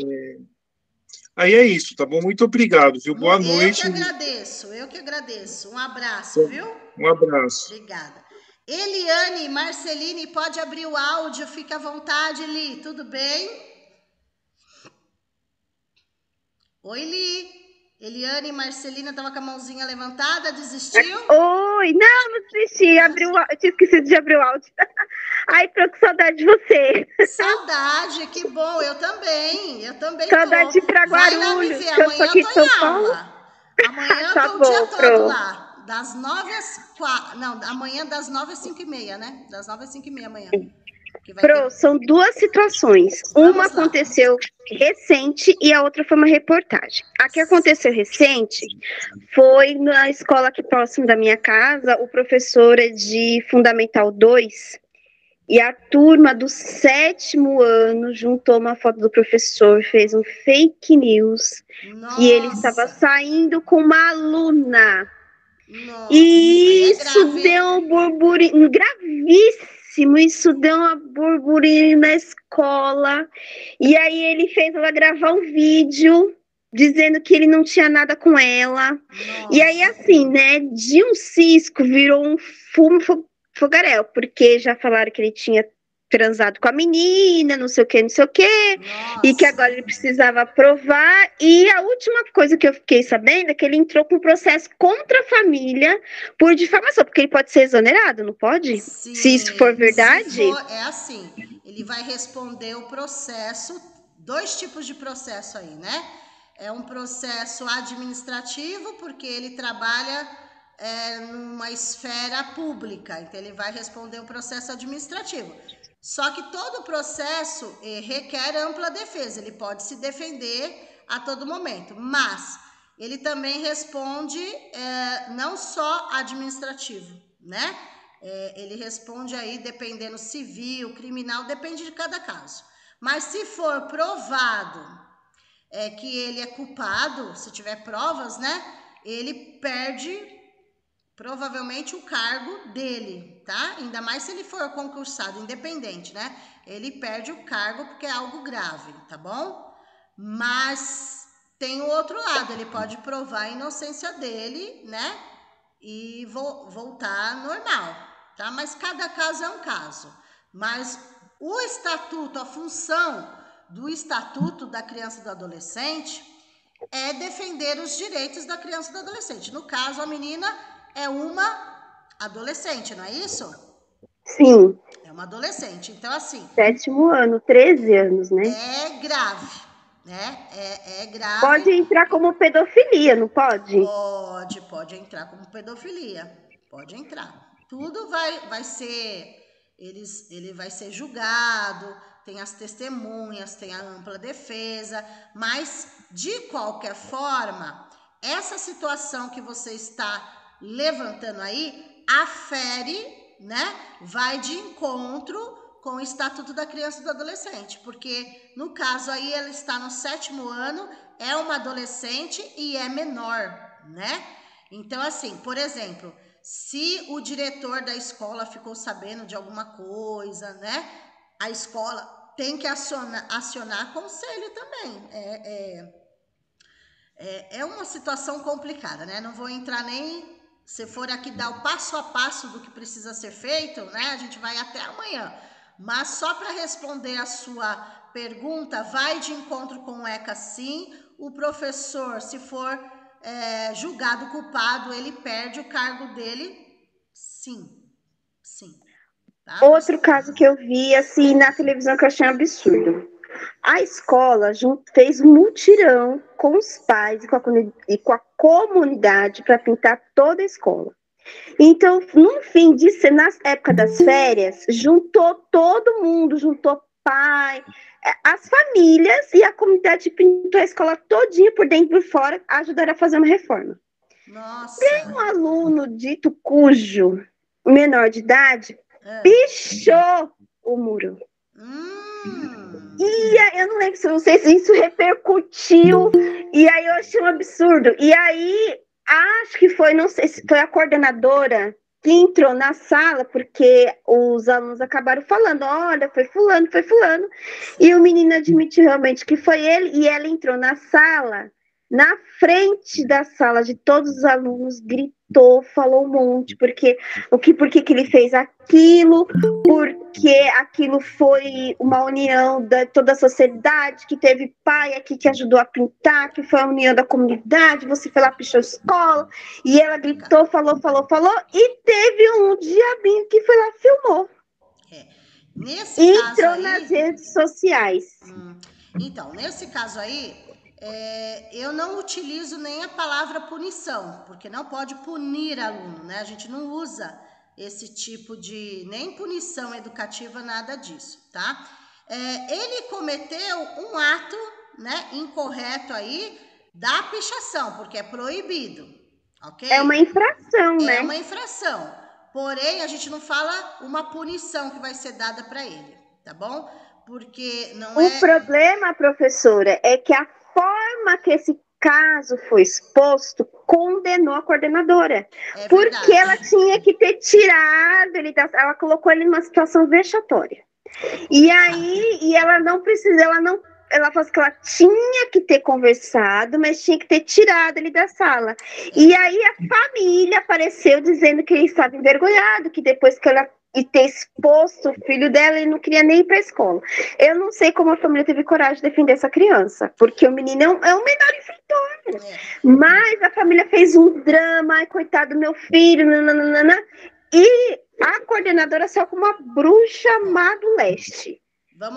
Aí é isso, tá bom? Muito obrigado, viu? Boa noite. Eu que agradeço. Um abraço, viu? Um abraço. Obrigada. Eliane Marceline, pode abrir o áudio, fica à vontade, Li. Tudo bem? Oi, Li. Eliane Marcelina estava com a mãozinha levantada, desistiu? Oi, não desisti, eu tinha esquecido de abrir o áudio. Ai, tô com saudade de você. Saudade, que bom, eu também Saudade tô. de ir pra Vai lá me Guarulhos, ver, que eu sou amanhã eu aqui tô de São em Paulo. aula. Amanhã eu Tá tô o dia bom, todo Pro. lá, das 9 às 4, não, amanhã das 9 às 5h30, né? Das 9 às 5h30 amanhã, que vai ter. Pro, são duas situações. Uma Vamos lá. aconteceu recente e a outra foi uma reportagem. A que aconteceu recente foi na escola aqui próximo da minha casa, o professor é de Fundamental 2. E a turma do 7º ano juntou uma foto do professor, fez um fake news que ele estava Nossa, saindo com uma aluna. nossa, aí E é isso grave, deu hein? um burburinho gravíssimo, isso deu uma burburinho na escola. E aí ele fez ela gravar um vídeo dizendo que ele não tinha nada com ela. E aí, Nossa, assim, né, de um cisco virou um fumo fogaréu, porque já falaram que ele tinha transado com a menina, não sei o que, não sei o que, e que nossa. agora ele precisava provar. E a última coisa que eu fiquei sabendo é que ele entrou com um processo contra a família por difamação, porque ele pode ser exonerado, não pode? Se isso for Sim, se verdade. for, é assim, ele vai responder o processo, dois tipos de processo aí, né? É um processo administrativo, porque ele trabalha numa esfera pública, então ele vai responder o processo administrativo. Só que todo processo requer ampla defesa, ele pode se defender a todo momento, mas ele também responde não só administrativo, né? Ele responde aí dependendo civil, criminal, depende de cada caso. Mas se for provado que ele é culpado, se tiver provas, né? Ele perde provavelmente o cargo dele, tá? Ainda mais se ele for concursado independente, né? Ele perde o cargo porque é algo grave, tá bom? Mas tem o outro lado, ele pode provar a inocência dele, né? E voltar normal, tá? Mas cada caso é um caso. Mas o estatuto, a função do estatuto da criança e do adolescente é defender os direitos da criança e do adolescente. No caso, a menina é uma adolescente, não é isso? Sim. É uma adolescente. Então, assim... 7º ano, 13 anos, né? É grave, né? É grave. Pode entrar como pedofilia, não pode? Pode entrar como pedofilia. Pode entrar. Tudo vai ser... Ele vai ser julgado, tem as testemunhas, tem a ampla defesa, mas, de qualquer forma, essa situação que você está levantando aí, afere, né? Vai de encontro com o Estatuto da Criança e do Adolescente, porque, no caso aí, ela está no 7º ano, é uma adolescente e é menor, né? Então, assim, por exemplo... Se o diretor da escola ficou sabendo de alguma coisa, né? A escola tem que acionar conselho também. É uma situação complicada, né? Não vou entrar nem... Se for aqui dar o passo a passo do que precisa ser feito, né? A gente vai até amanhã. Mas só para responder a sua pergunta, vai de encontro com o ECA sim. O professor, se for... julgado culpado, ele perde o cargo dele, sim, tá? Outro caso que eu vi, assim, na televisão que eu achei um absurdo. A escola fez um mutirão com os pais e com a comunidade para pintar toda a escola. Então, no fim de na época das férias, juntou todo mundo, juntou pai, as famílias e a comunidade pintou a escola todinha por dentro e por fora, ajudaram a fazer uma reforma. Nossa! Tem um aluno dito cujo, menor de idade, pichou o muro. E eu não sei se isso repercutiu, e aí eu achei um absurdo. E aí, acho que foi, não sei se foi a coordenadora que entrou na sala, porque os alunos acabaram falando, olha, foi fulano, e o menino admitiu realmente que foi ele, e ela entrou na sala, na frente da sala de todos os alunos, gritou, falou um monte, por que que ele fez aquilo, porque aquilo foi uma união da toda a sociedade, que teve pai aqui que ajudou a pintar, que foi a união da comunidade, você foi lá, pichou a escola, e ela gritou, falou, e teve um diabinho que foi lá, filmou. Entrou nas redes sociais. Então, nesse caso aí, eu não utilizo nem a palavra punição, porque não pode punir aluno, né? A gente não usa esse tipo de, nem punição educativa, nada disso, tá? Ele cometeu um ato, né, incorreto aí da pichação, porque é proibido, ok? É uma infração, né? É uma infração, porém a gente não fala uma punição que vai ser dada para ele, tá bom? Porque não O problema, professora, é que a forma que esse caso foi exposto condenou a coordenadora. Porque ela tinha que ter tirado ele ela colocou ele numa situação vexatória. E aí, ela não precisa, ela falou que ela tinha que ter conversado, mas tinha que ter tirado ele da sala. E aí a família apareceu dizendo que ele estava envergonhado, que depois que ela ter exposto o filho dela, ele não queria nem ir para a escola. Eu não sei como a família teve coragem de defender essa criança, porque o menino é um menor infrator. Mas a família fez um drama, ai, coitado do meu filho, nananana, e a coordenadora saiu com uma bruxa má do leste.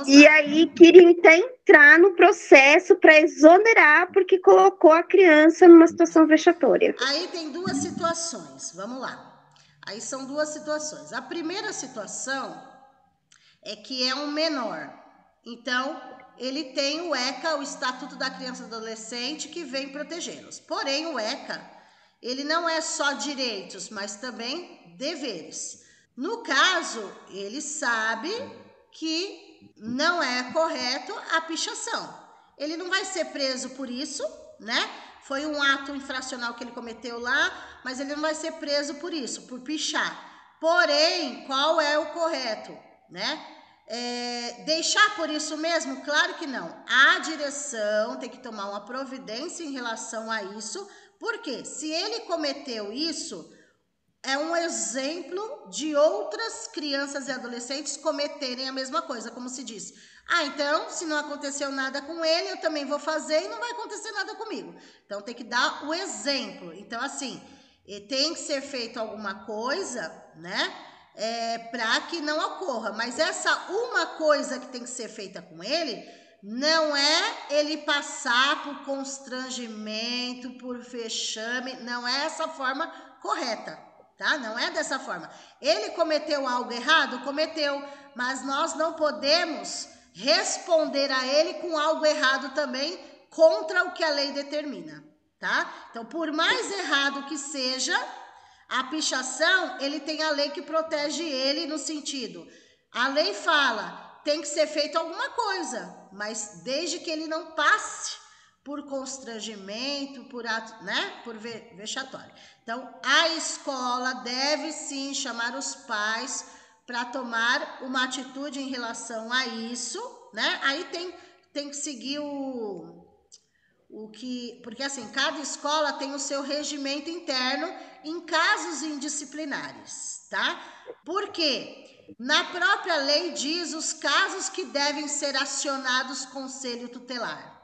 E aí queria até entrar no processo para exonerar, porque colocou a criança numa situação vexatória. Aí tem duas situações, vamos lá. Aí são duas situações. A primeira situação é que é um menor. Então, ele tem o ECA, o Estatuto da Criança e do Adolescente, que vem protegê-los. Porém, o ECA, ele não é só direitos, mas também deveres. No caso, ele sabe que não é correto a pichação. ele não vai ser preso por isso, né? Foi um ato infracional que ele cometeu lá, mas ele não vai ser preso por isso, por pichar. Porém, qual é o correto, né? Deixar por isso mesmo? Claro que não. A direção tem que tomar uma providência em relação a isso, porque se ele cometeu isso, é um exemplo de outras crianças e adolescentes cometerem a mesma coisa, como se diz. Então, se não aconteceu nada com ele, eu também vou fazer e não vai acontecer nada comigo. Então, tem que dar o exemplo. Então, assim, tem que ser feito alguma coisa, né? Para que não ocorra. Mas essa uma coisa que tem que ser feita com ele, não é ele passar por constrangimento, por vexame, não é essa forma correta, tá? Não é dessa forma. Ele cometeu algo errado? Cometeu, mas nós não podemos responder a ele com algo errado também contra o que a lei determina, tá? Então, por mais errado que seja, a pichação, ele tem a lei que protege ele no sentido, a lei fala, tem que ser feito alguma coisa, mas desde que ele não passe por constrangimento, por ato, né, por vexatório. Então, a escola deve sim chamar os pais para tomar uma atitude em relação a isso, né? Aí tem que seguir o que, porque assim, cada escola tem o seu regimento interno em casos indisciplinares, tá? Por quê? Na própria lei diz os casos que devem ser acionados conselho tutelar.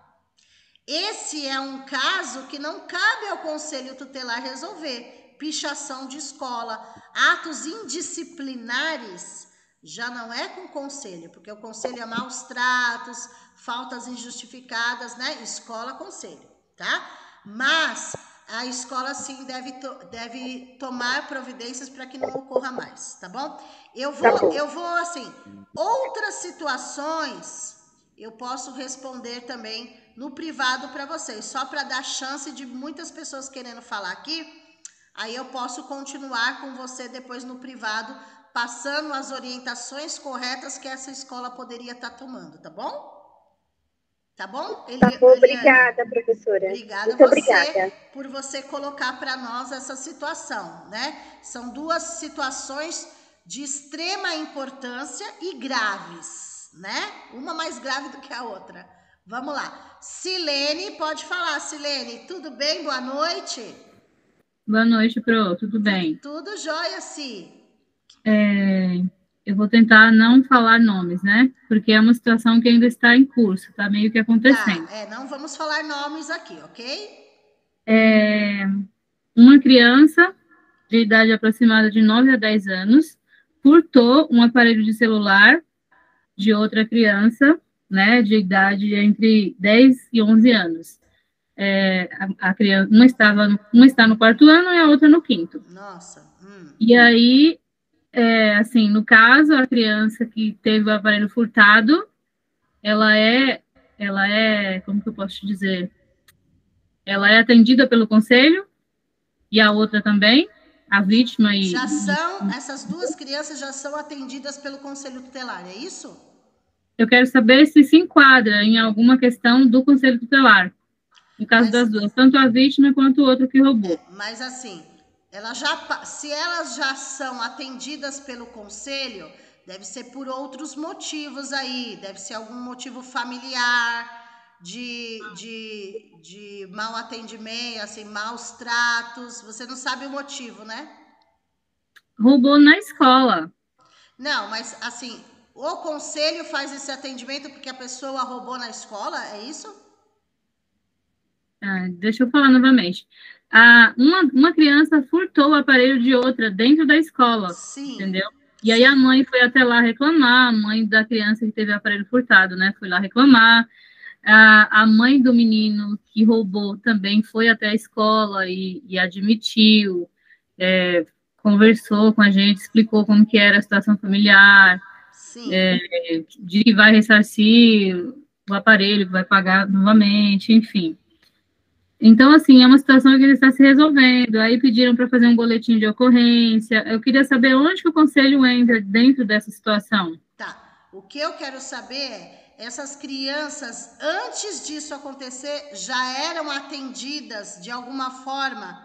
Esse é um caso que não cabe ao conselho tutelar resolver. Pichação de escola, atos indisciplinares, já não é com o conselho, porque o conselho é maus tratos, faltas injustificadas, né? Escola, conselho, tá? Mas a escola sim deve tomar providências para que não ocorra mais, tá bom? Eu vou assim, outras situações eu posso responder também no privado para vocês, só para dar chance de muitas pessoas querendo falar aqui, aí eu posso continuar com você depois no privado, passando as orientações corretas que essa escola poderia estar tomando, tá bom? Tá bom? Tá bom, obrigada, professora. Obrigada Muito obrigada por você colocar para nós essa situação, né? São duas situações de extrema importância e graves, né? Uma mais grave do que a outra. Vamos lá. Silene, pode falar, Silene. Tudo bem? Boa noite. Boa noite, Pro. Tudo bem? Tudo jóia, Si. Eu vou tentar não falar nomes, né? Porque é uma situação que ainda está em curso, tá meio que acontecendo. Não vamos falar nomes aqui, ok? Uma criança de idade aproximada de 9 a 10 anos furtou um aparelho de celular de outra criança, né, de idade entre 10 e 11 anos. A criança, uma está no quarto ano e a outra no quinto. Nossa. E aí, assim, no caso, a criança que teve o aparelho furtado, ela é, como que eu posso te dizer? Ela é atendida pelo conselho e a outra também, a vítima e... Essas duas crianças já são atendidas pelo conselho tutelar, é isso? Eu quero saber se enquadra em alguma questão do conselho tutelar, no caso das duas, tanto a vítima quanto o outro que roubou. Mas assim, se elas já são atendidas pelo conselho, deve ser por outros motivos aí, deve ser algum motivo familiar, de mau atendimento, assim, maus tratos, você não sabe o motivo, né? Roubou na escola. Não, mas assim, o conselho faz esse atendimento porque a pessoa roubou na escola, é isso? Deixa eu falar novamente. Uma criança furtou o aparelho de outra dentro da escola, sim, entendeu? E aí a mãe foi até lá reclamar, a mãe da criança que teve o aparelho furtado, né, foi lá reclamar. A mãe do menino que roubou também foi até a escola e admitiu, conversou com a gente, explicou como que era a situação familiar, de que vai ressarcir o aparelho, que vai pagar novamente, enfim. Então, assim, é uma situação que está se resolvendo. Aí pediram para fazer um boletim de ocorrência. Eu queria saber onde que o conselho entra dentro dessa situação. Tá. O que eu quero saber essas crianças, antes disso acontecer, já eram atendidas de alguma forma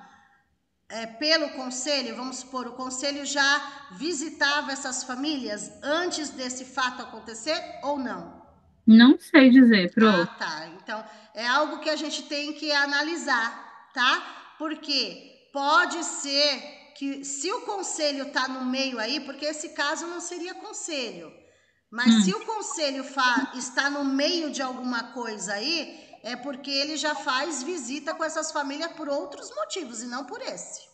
pelo conselho? Vamos supor, o conselho já visitava essas famílias antes desse fato acontecer ou não? Não sei dizer, Pro. Tá. Então, é algo que a gente tem que analisar, tá? Porque pode ser que, se o conselho está no meio aí, porque esse caso não seria conselho, mas se o conselho está no meio de alguma coisa aí, é porque ele já faz visita com essas famílias por outros motivos e não por esse.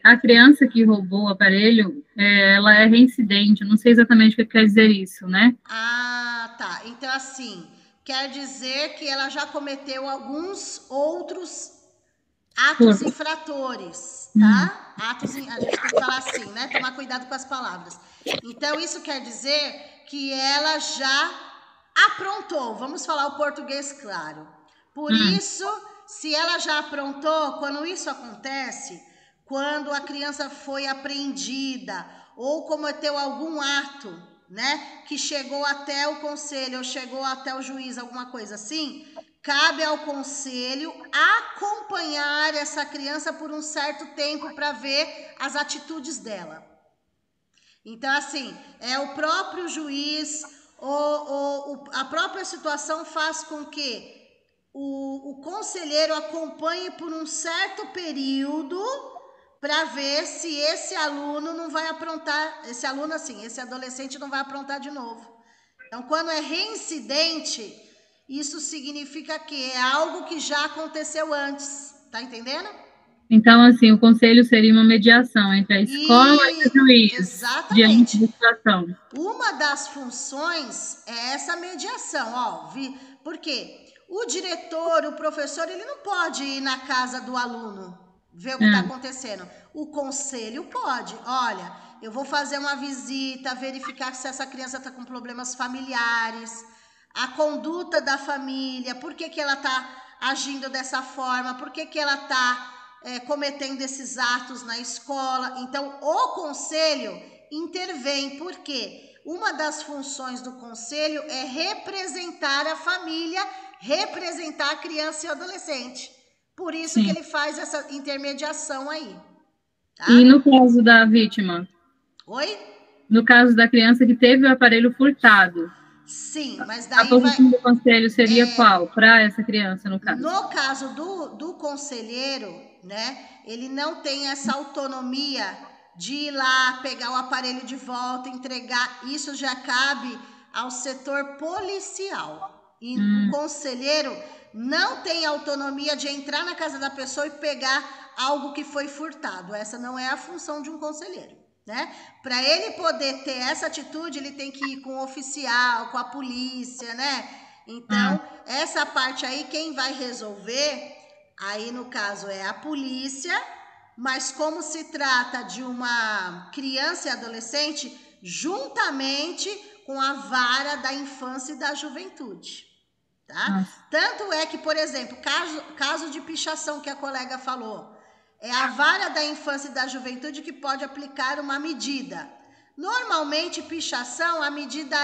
A criança que roubou o aparelho, ela é reincidente. Eu não sei exatamente o que quer dizer isso, né? Tá. Então, assim, quer dizer que ela já cometeu alguns outros atos infratores, tá? A gente tem que falar assim, né? Tomar cuidado com as palavras. Então, isso quer dizer que ela já aprontou. Vamos falar o português claro. Por isso, se ela já aprontou, quando isso acontece, quando a criança foi apreendida ou cometeu algum ato, né, que chegou até o conselho ou chegou até o juiz, alguma coisa assim, cabe ao conselho acompanhar essa criança por um certo tempo para ver as atitudes dela. Então, assim, o próprio juiz ou a própria situação faz com que o conselheiro acompanhe por um certo período para ver se esse aluno não vai aprontar, esse adolescente não vai aprontar de novo. Então, quando é reincidente, isso significa que é algo que já aconteceu antes, tá entendendo? Então, assim, o conselho seria uma mediação entre a escola e o juiz. Exatamente. Diante da situação. Uma das funções é essa mediação, porque o diretor, o professor, ele não pode ir na casa do aluno ver o que está acontecendo. O conselho pode. Olha, eu vou fazer uma visita, verificar se essa criança está com problemas familiares, a conduta da família, por que ela está agindo dessa forma, por que ela está cometendo esses atos na escola. Então, o conselho intervém, porque uma das funções do conselho é representar a família, representar a criança e o adolescente. Por isso que ele faz essa intermediação aí. Tá? E no caso da vítima? Oi? No caso da criança que teve o aparelho furtado. Sim, mas daí a posição do conselho seria qual para essa criança, no caso? No caso do conselheiro, né, ele não tem essa autonomia de ir lá, pegar o aparelho de volta, entregar. Isso já cabe ao setor policial. E o conselheiro não tem autonomia de entrar na casa da pessoa e pegar algo que foi furtado. Essa não é a função de um conselheiro, né? Para ele poder ter essa atitude, ele tem que ir com o oficial, com a polícia, né? Então, essa parte aí, quem vai resolver, aí no caso é a polícia, mas como se trata de uma criança e adolescente, juntamente com a vara da infância e da juventude, tá? Tanto é que, por exemplo, caso de pichação que a colega falou, é a vara da infância e da juventude que pode aplicar uma medida. Normalmente, pichação, a medida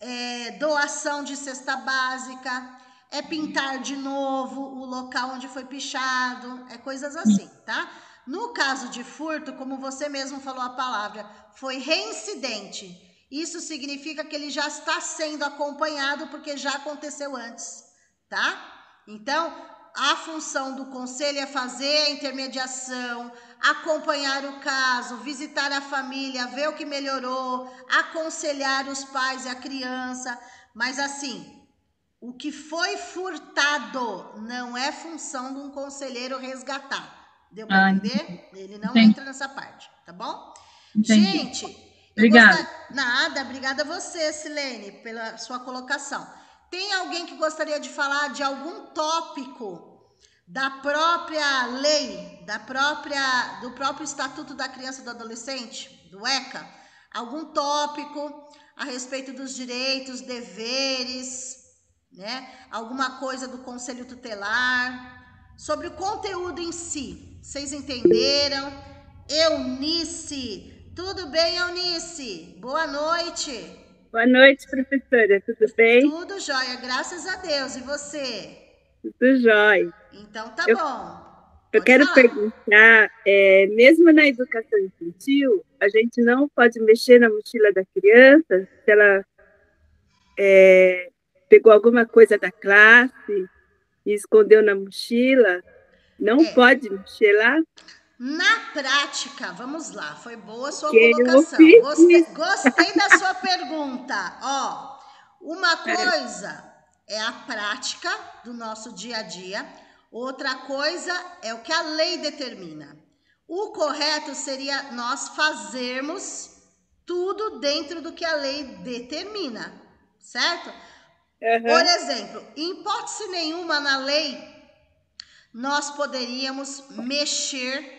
é doação de cesta básica, é pintar de novo o local onde foi pichado, coisas assim, tá? No caso de furto, como você mesmo falou a palavra, foi reincidente. Isso significa que ele já está sendo acompanhado porque já aconteceu antes, tá? Então, a função do conselho é fazer a intermediação, acompanhar o caso, visitar a família, ver o que melhorou, aconselhar os pais e a criança. Mas assim, o que foi furtado não é função de um conselheiro resgatar. Deu para entender? Ele não entra nessa parte, tá bom? Entendi. Gente, obrigada. Obrigada a você, Silene, pela sua colocação. Tem alguém que gostaria de falar de algum tópico da própria lei, do próprio Estatuto da Criança e do Adolescente, do ECA? Algum tópico a respeito dos direitos, deveres, né? Alguma coisa do Conselho Tutelar, sobre o conteúdo em si. Vocês entenderam? Eunice, tudo bem, Eunice? Boa noite. Boa noite, professora. Tudo bem? Tudo jóia, graças a Deus. E você? Tudo jóia. Então tá Eu- bom. Eu Pode quero falar. perguntar, mesmo na educação infantil, a gente não pode mexer na mochila da criança se ela pegou alguma coisa da classe e escondeu na mochila? Não É. pode mexer lá? Na prática, vamos lá, foi boa a sua Porque eu colocação. fiz Gostei da sua pergunta. Ó, uma coisa é a prática do nosso dia a dia, outra coisa é o que a lei determina. O correto seria nós fazermos tudo dentro do que a lei determina, certo? Por exemplo, em hipótese nenhuma na lei nós poderíamos mexer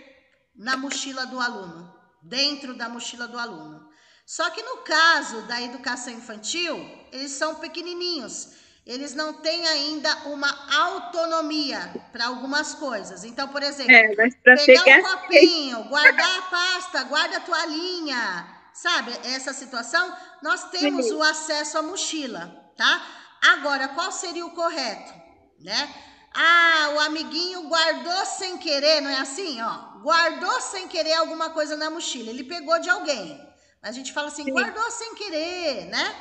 na mochila do aluno, dentro da mochila do aluno. Só que no caso da educação infantil, eles são pequenininhos, eles não têm ainda uma autonomia para algumas coisas. Então, por exemplo, mas para pegar um copinho, guardar a pasta, guarda a toalhinha, sabe? Essa situação, nós temos o acesso à mochila, tá? Agora, qual seria o correto, né? Ah, o amiguinho guardou sem querer, não é assim, ó? Guardou sem querer alguma coisa na mochila, ele pegou de alguém. A gente fala assim, guardou sem querer, né?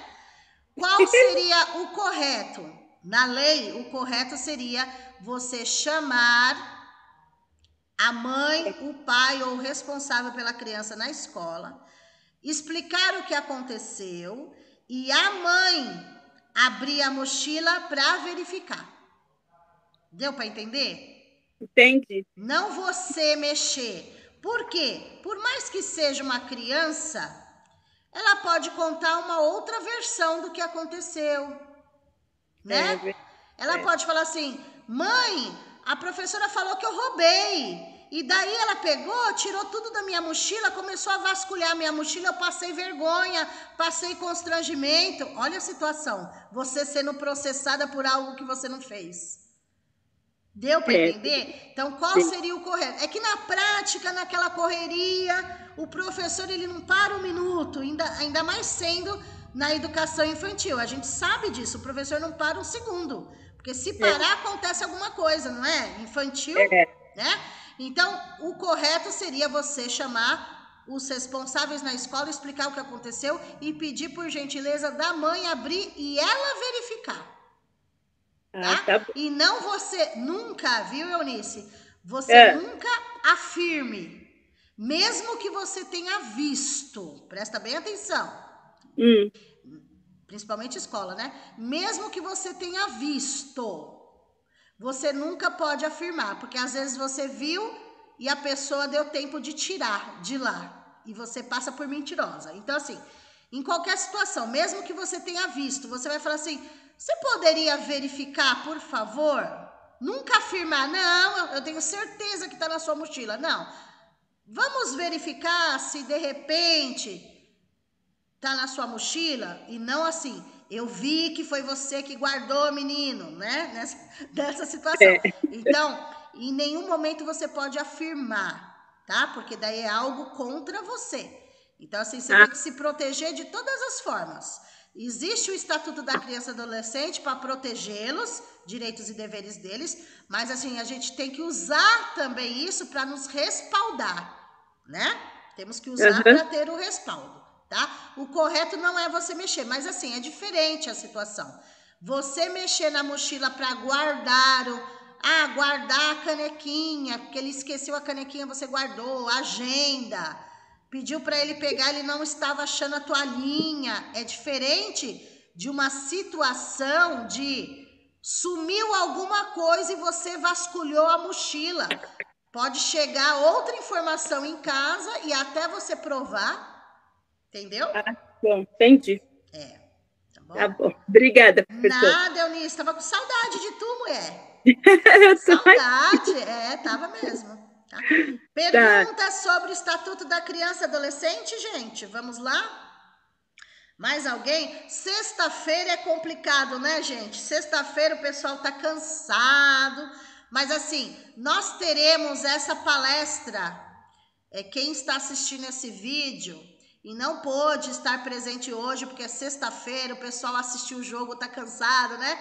Qual seria o correto? Na lei, o correto seria você chamar a mãe, o pai ou o responsável pela criança na escola, explicar o que aconteceu e a mãe abrir a mochila para verificar. Deu para entender? Entendi. Não você mexer. Por quê? Por mais que seja uma criança, ela pode contar uma outra versão do que aconteceu, né? Ela pode falar assim, mãe, a professora falou que eu roubei. E daí ela pegou, tirou tudo da minha mochila, começou a vasculhar a minha mochila, eu passei vergonha, passei constrangimento. Olha a situação, você sendo processada por algo que você não fez. Deu para entender? Então, qual seria o correto? É que na prática, naquela correria, o professor ele não para um minuto, ainda mais sendo na educação infantil. A gente sabe disso, o professor não para um segundo. Porque se parar, acontece alguma coisa, não é? Infantil, né? Então, o correto seria você chamar os responsáveis na escola, explicar o que aconteceu e pedir, por gentileza, da mãe abrir e ela verificar. Tá? E não você nunca, viu, Eunice? Você nunca afirme, mesmo que você tenha visto, presta bem atenção, principalmente escola, né? Mesmo que você tenha visto, você nunca pode afirmar, porque às vezes você viu e a pessoa deu tempo de tirar de lá, e você passa por mentirosa. Então, assim, em qualquer situação, mesmo que você tenha visto, você vai falar assim, você poderia verificar, por favor? Nunca afirmar, não, eu tenho certeza que está na sua mochila. Não. Vamos verificar se de repente está na sua mochila e não assim. Eu vi que foi você que guardou, menino, né? Nessa situação. Então, em nenhum momento você pode afirmar, tá? Porque daí é algo contra você. Então, assim, você tem que se proteger de todas as formas. Existe o Estatuto da Criança e Adolescente para protegê-los, direitos e deveres deles, mas assim, a gente tem que usar também isso para nos respaldar, né? Temos que usar para ter o respaldo, tá? O correto não é você mexer, mas assim, é diferente a situação. Você mexer na mochila para guardar guardar a canequinha, porque ele esqueceu a canequinha, você guardou, agenda. Pediu para ele pegar, ele não estava achando a toalhinha. É diferente de uma situação de sumiu alguma coisa e você vasculhou a mochila. Pode chegar outra informação em casa e até você provar, entendeu? Bom, entendi. Tá bom? Tá bom. Obrigada, professor. Nada, Eunice, estava com saudade de tu, mulher. Eu tô Saudade, tava mesmo. Tá? Pergunta sobre o Estatuto da Criança e Adolescente, gente. Vamos lá? Mais alguém? Sexta-feira é complicado, né, gente? Sexta-feira o pessoal tá cansado. Mas assim, nós teremos essa palestra. Quem está assistindo esse vídeo e não pôde estar presente hoje, porque é sexta-feira, o pessoal assistiu o jogo, tá cansado, né?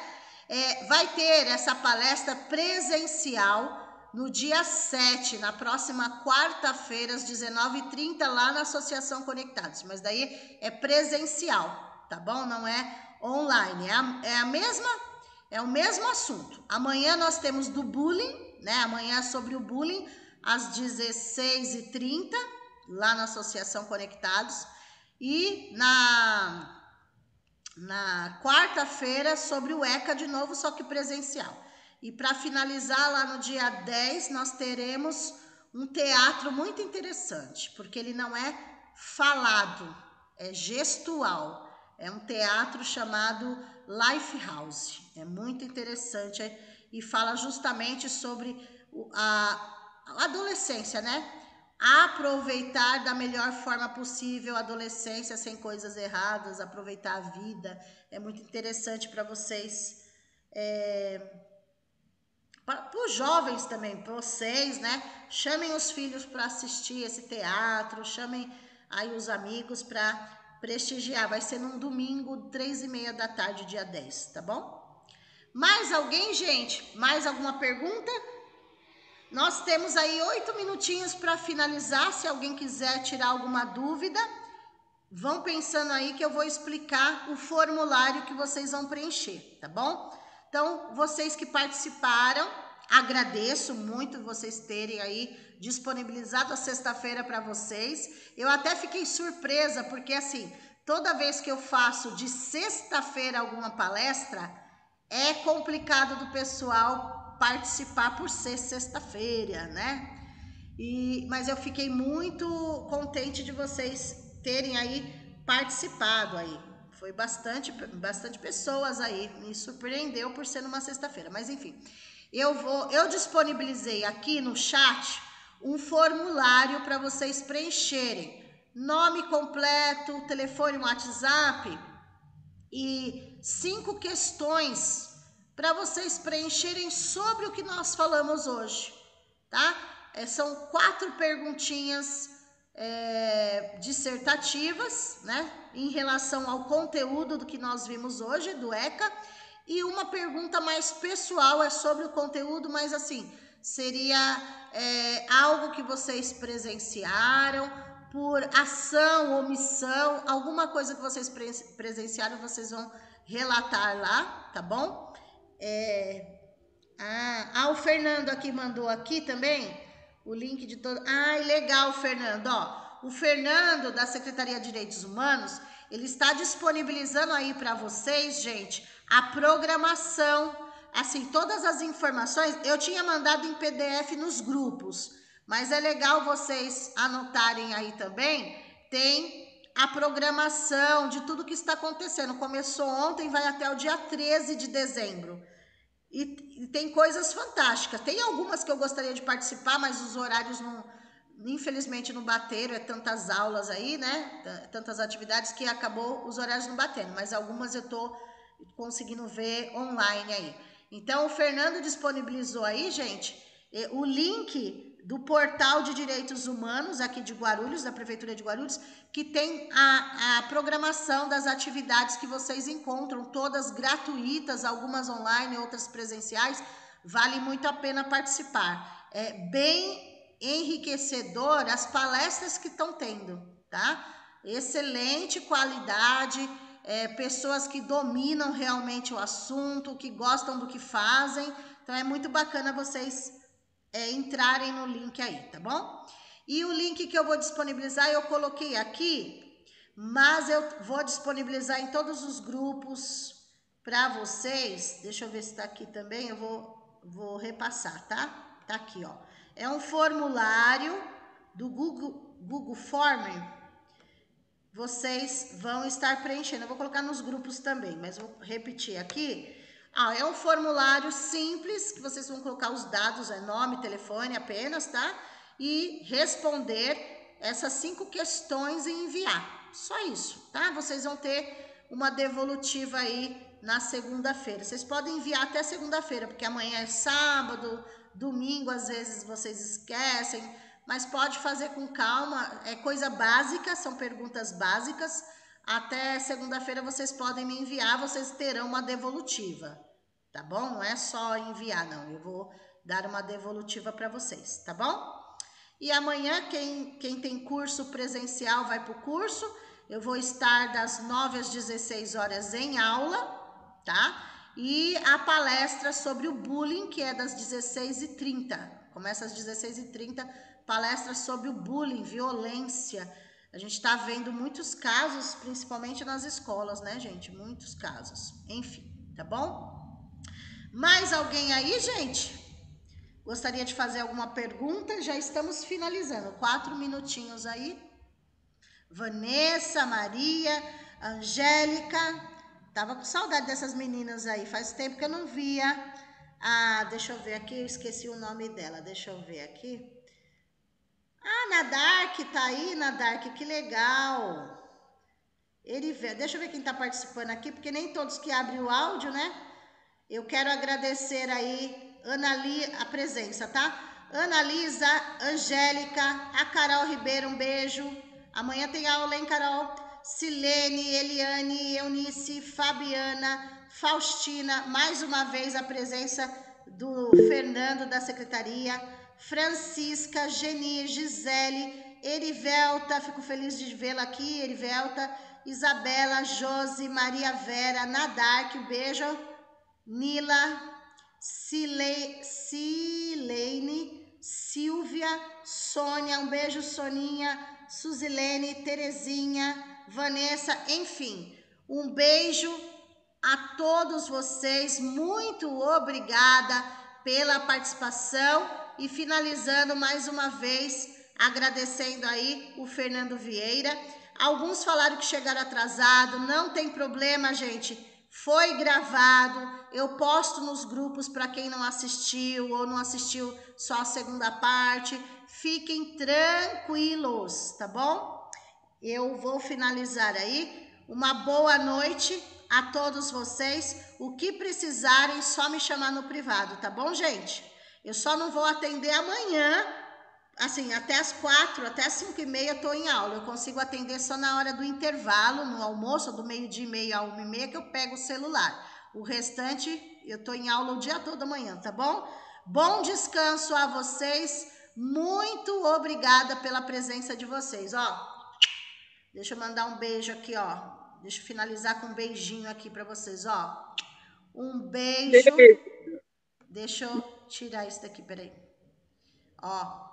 Vai ter essa palestra presencial no dia 7, na próxima quarta-feira, às 19h30, lá na Associação Conectados. Mas daí é presencial, tá bom? Não é online. É o mesmo assunto. Amanhã nós temos do bullying, né? Amanhã é sobre o bullying, às 16h30, lá na Associação Conectados. E na quarta-feira sobre o ECA de novo, só que presencial. E para finalizar, lá no dia 10, nós teremos um teatro muito interessante, porque ele não é falado, é gestual. É um teatro chamado Lifehouse. É muito interessante e fala justamente sobre a adolescência, né? Aproveitar da melhor forma possível a adolescência, sem coisas erradas, aproveitar a vida. É muito interessante para vocês, para os jovens também, para vocês, né? Chamem os filhos para assistir esse teatro, chamem aí os amigos para prestigiar. Vai ser num domingo, 3h30 da tarde, dia 10, tá bom? Mais alguém, gente? Mais alguma pergunta? Nós temos aí 8 minutinhos para finalizar. Se alguém quiser tirar alguma dúvida, vão pensando aí que eu vou explicar o formulário que vocês vão preencher, tá bom? Então, vocês que participaram, agradeço muito vocês terem aí disponibilizado a sexta-feira para vocês. Eu até fiquei surpresa, porque assim, toda vez que eu faço de sexta-feira alguma palestra, é complicado do pessoal participar por ser sexta-feira, né? Mas eu fiquei muito contente de vocês terem aí participado aí. Foi bastante pessoas aí, me surpreendeu por ser numa sexta-feira, mas enfim. Eu disponibilizei aqui no chat um formulário para vocês preencherem. Nome completo, telefone, WhatsApp e 5 questões para vocês preencherem sobre o que nós falamos hoje, tá? São 4 perguntinhas dissertativas, né? Em relação ao conteúdo do que nós vimos hoje, do ECA, e uma pergunta mais pessoal, é sobre o conteúdo, mas assim, seria algo que vocês presenciaram, por ação, omissão, alguma coisa que vocês presenciaram, vocês vão relatar lá, tá bom? O Fernando aqui mandou aqui também o link de todo. Legal, Fernando. O Fernando, da Secretaria de Direitos Humanos, ele está disponibilizando aí para vocês, gente, a programação, assim, todas as informações. Eu tinha mandado em PDF nos grupos, mas é legal vocês anotarem aí também. Tem a programação de tudo que está acontecendo. Começou ontem, vai até o dia 13 de dezembro. E tem coisas fantásticas. Tem algumas que eu gostaria de participar, mas os horários infelizmente não bateram. Tantas aulas aí, né? Tantas atividades que acabou os horários não batendo. Mas algumas eu tô conseguindo ver online aí. Então, o Fernando disponibilizou aí, gente, o link do portal de direitos humanos aqui de Guarulhos, da Prefeitura de Guarulhos, que tem a programação das atividades que vocês encontram, todas gratuitas, algumas online, outras presenciais. Vale muito a pena participar. É bem enriquecedor as palestras que estão tendo, tá? Excelente qualidade, pessoas que dominam realmente o assunto, que gostam do que fazem. Então é muito bacana vocês entrarem no link aí, tá bom? E o link que eu vou disponibilizar, eu coloquei aqui, mas eu vou disponibilizar em todos os grupos para vocês. Deixa eu ver se tá aqui também, eu vou repassar, tá? Tá aqui, ó. É um formulário do Google Form. Vocês vão estar preenchendo. Eu vou colocar nos grupos também, mas vou repetir aqui. É um formulário simples, que vocês vão colocar os dados, nome, telefone apenas, tá? E responder essas 5 questões e enviar. Só isso, tá? Vocês vão ter uma devolutiva aí na segunda-feira. Vocês podem enviar até segunda-feira, porque amanhã é sábado, domingo, às vezes vocês esquecem. mas pode fazer com calma, é coisa básica, são perguntas básicas. Até segunda-feira vocês podem me enviar, vocês terão uma devolutiva, tá bom? Não é só enviar, não, eu vou dar uma devolutiva para vocês, tá bom? E amanhã, quem tem curso presencial vai para o curso. Eu vou estar das 9 às 16 horas em aula, tá? E a palestra sobre o bullying, que é das 16h30. Começa às 16h30, palestra sobre o bullying, violência. A gente está vendo muitos casos, principalmente nas escolas, né, gente? Muitos casos. Enfim, tá bom? Mais alguém aí, gente? Gostaria de fazer alguma pergunta? Já estamos finalizando. 4 minutinhos aí. Vanessa, Maria, Angélica. Tava com saudade dessas meninas aí. Faz tempo que eu não via. Ah, deixa eu ver aqui. Eu esqueci o nome dela. Deixa eu ver aqui. Ah, Nadark tá aí, Nadark. Que legal. Deixa eu ver quem tá participando aqui, porque nem todos que abrem o áudio, né? Eu quero agradecer aí a presença, tá? Ana Lisa, Angélica, a Carol Ribeiro, um beijo. Amanhã tem aula, hein, Carol? Silene, Eliane, Eunice, Fabiana, Faustina, mais uma vez a presença do Fernando da secretaria, Francisca, Geni, Gisele, Erivelta, fico feliz de vê-la aqui, Erivelta, Isabela, Josi, Maria Vera, Nadark, um beijo. Nila, Silene, Silvia, Sônia, um beijo, Soninha, Suzilene, Terezinha, Vanessa, enfim, um beijo a todos vocês, muito obrigada pela participação e finalizando mais uma vez, agradecendo aí o Fernando Vieira. Alguns falaram que chegaram atrasado, não tem problema, gente. Foi gravado, eu posto nos grupos para quem não assistiu ou não assistiu só a segunda parte. Fiquem tranquilos, tá bom? Eu vou finalizar aí. Uma boa noite a todos vocês. O que precisarem, só me chamar no privado, tá bom, gente? Eu só não vou atender amanhã, assim, até as 4, até as 5h30 eu tô em aula. Eu consigo atender só na hora do intervalo, no almoço, do 12h30 a 1h30, que eu pego o celular. O restante, eu tô em aula o dia todo amanhã, tá bom? Bom descanso a vocês. Muito obrigada pela presença de vocês, ó. Deixa eu mandar um beijo aqui, ó. Deixa eu finalizar com um beijinho aqui para vocês, ó. Um beijo. Deixa eu tirar isso daqui, peraí. Ó.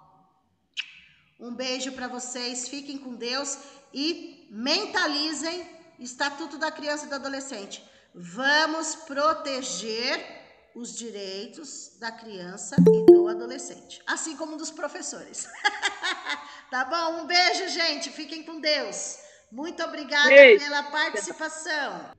Um beijo para vocês, fiquem com Deus e mentalizem Estatuto da Criança e do Adolescente. Vamos proteger os direitos da criança e do adolescente, assim como dos professores. Tá bom? Um beijo, gente. Fiquem com Deus. Muito obrigada pela participação.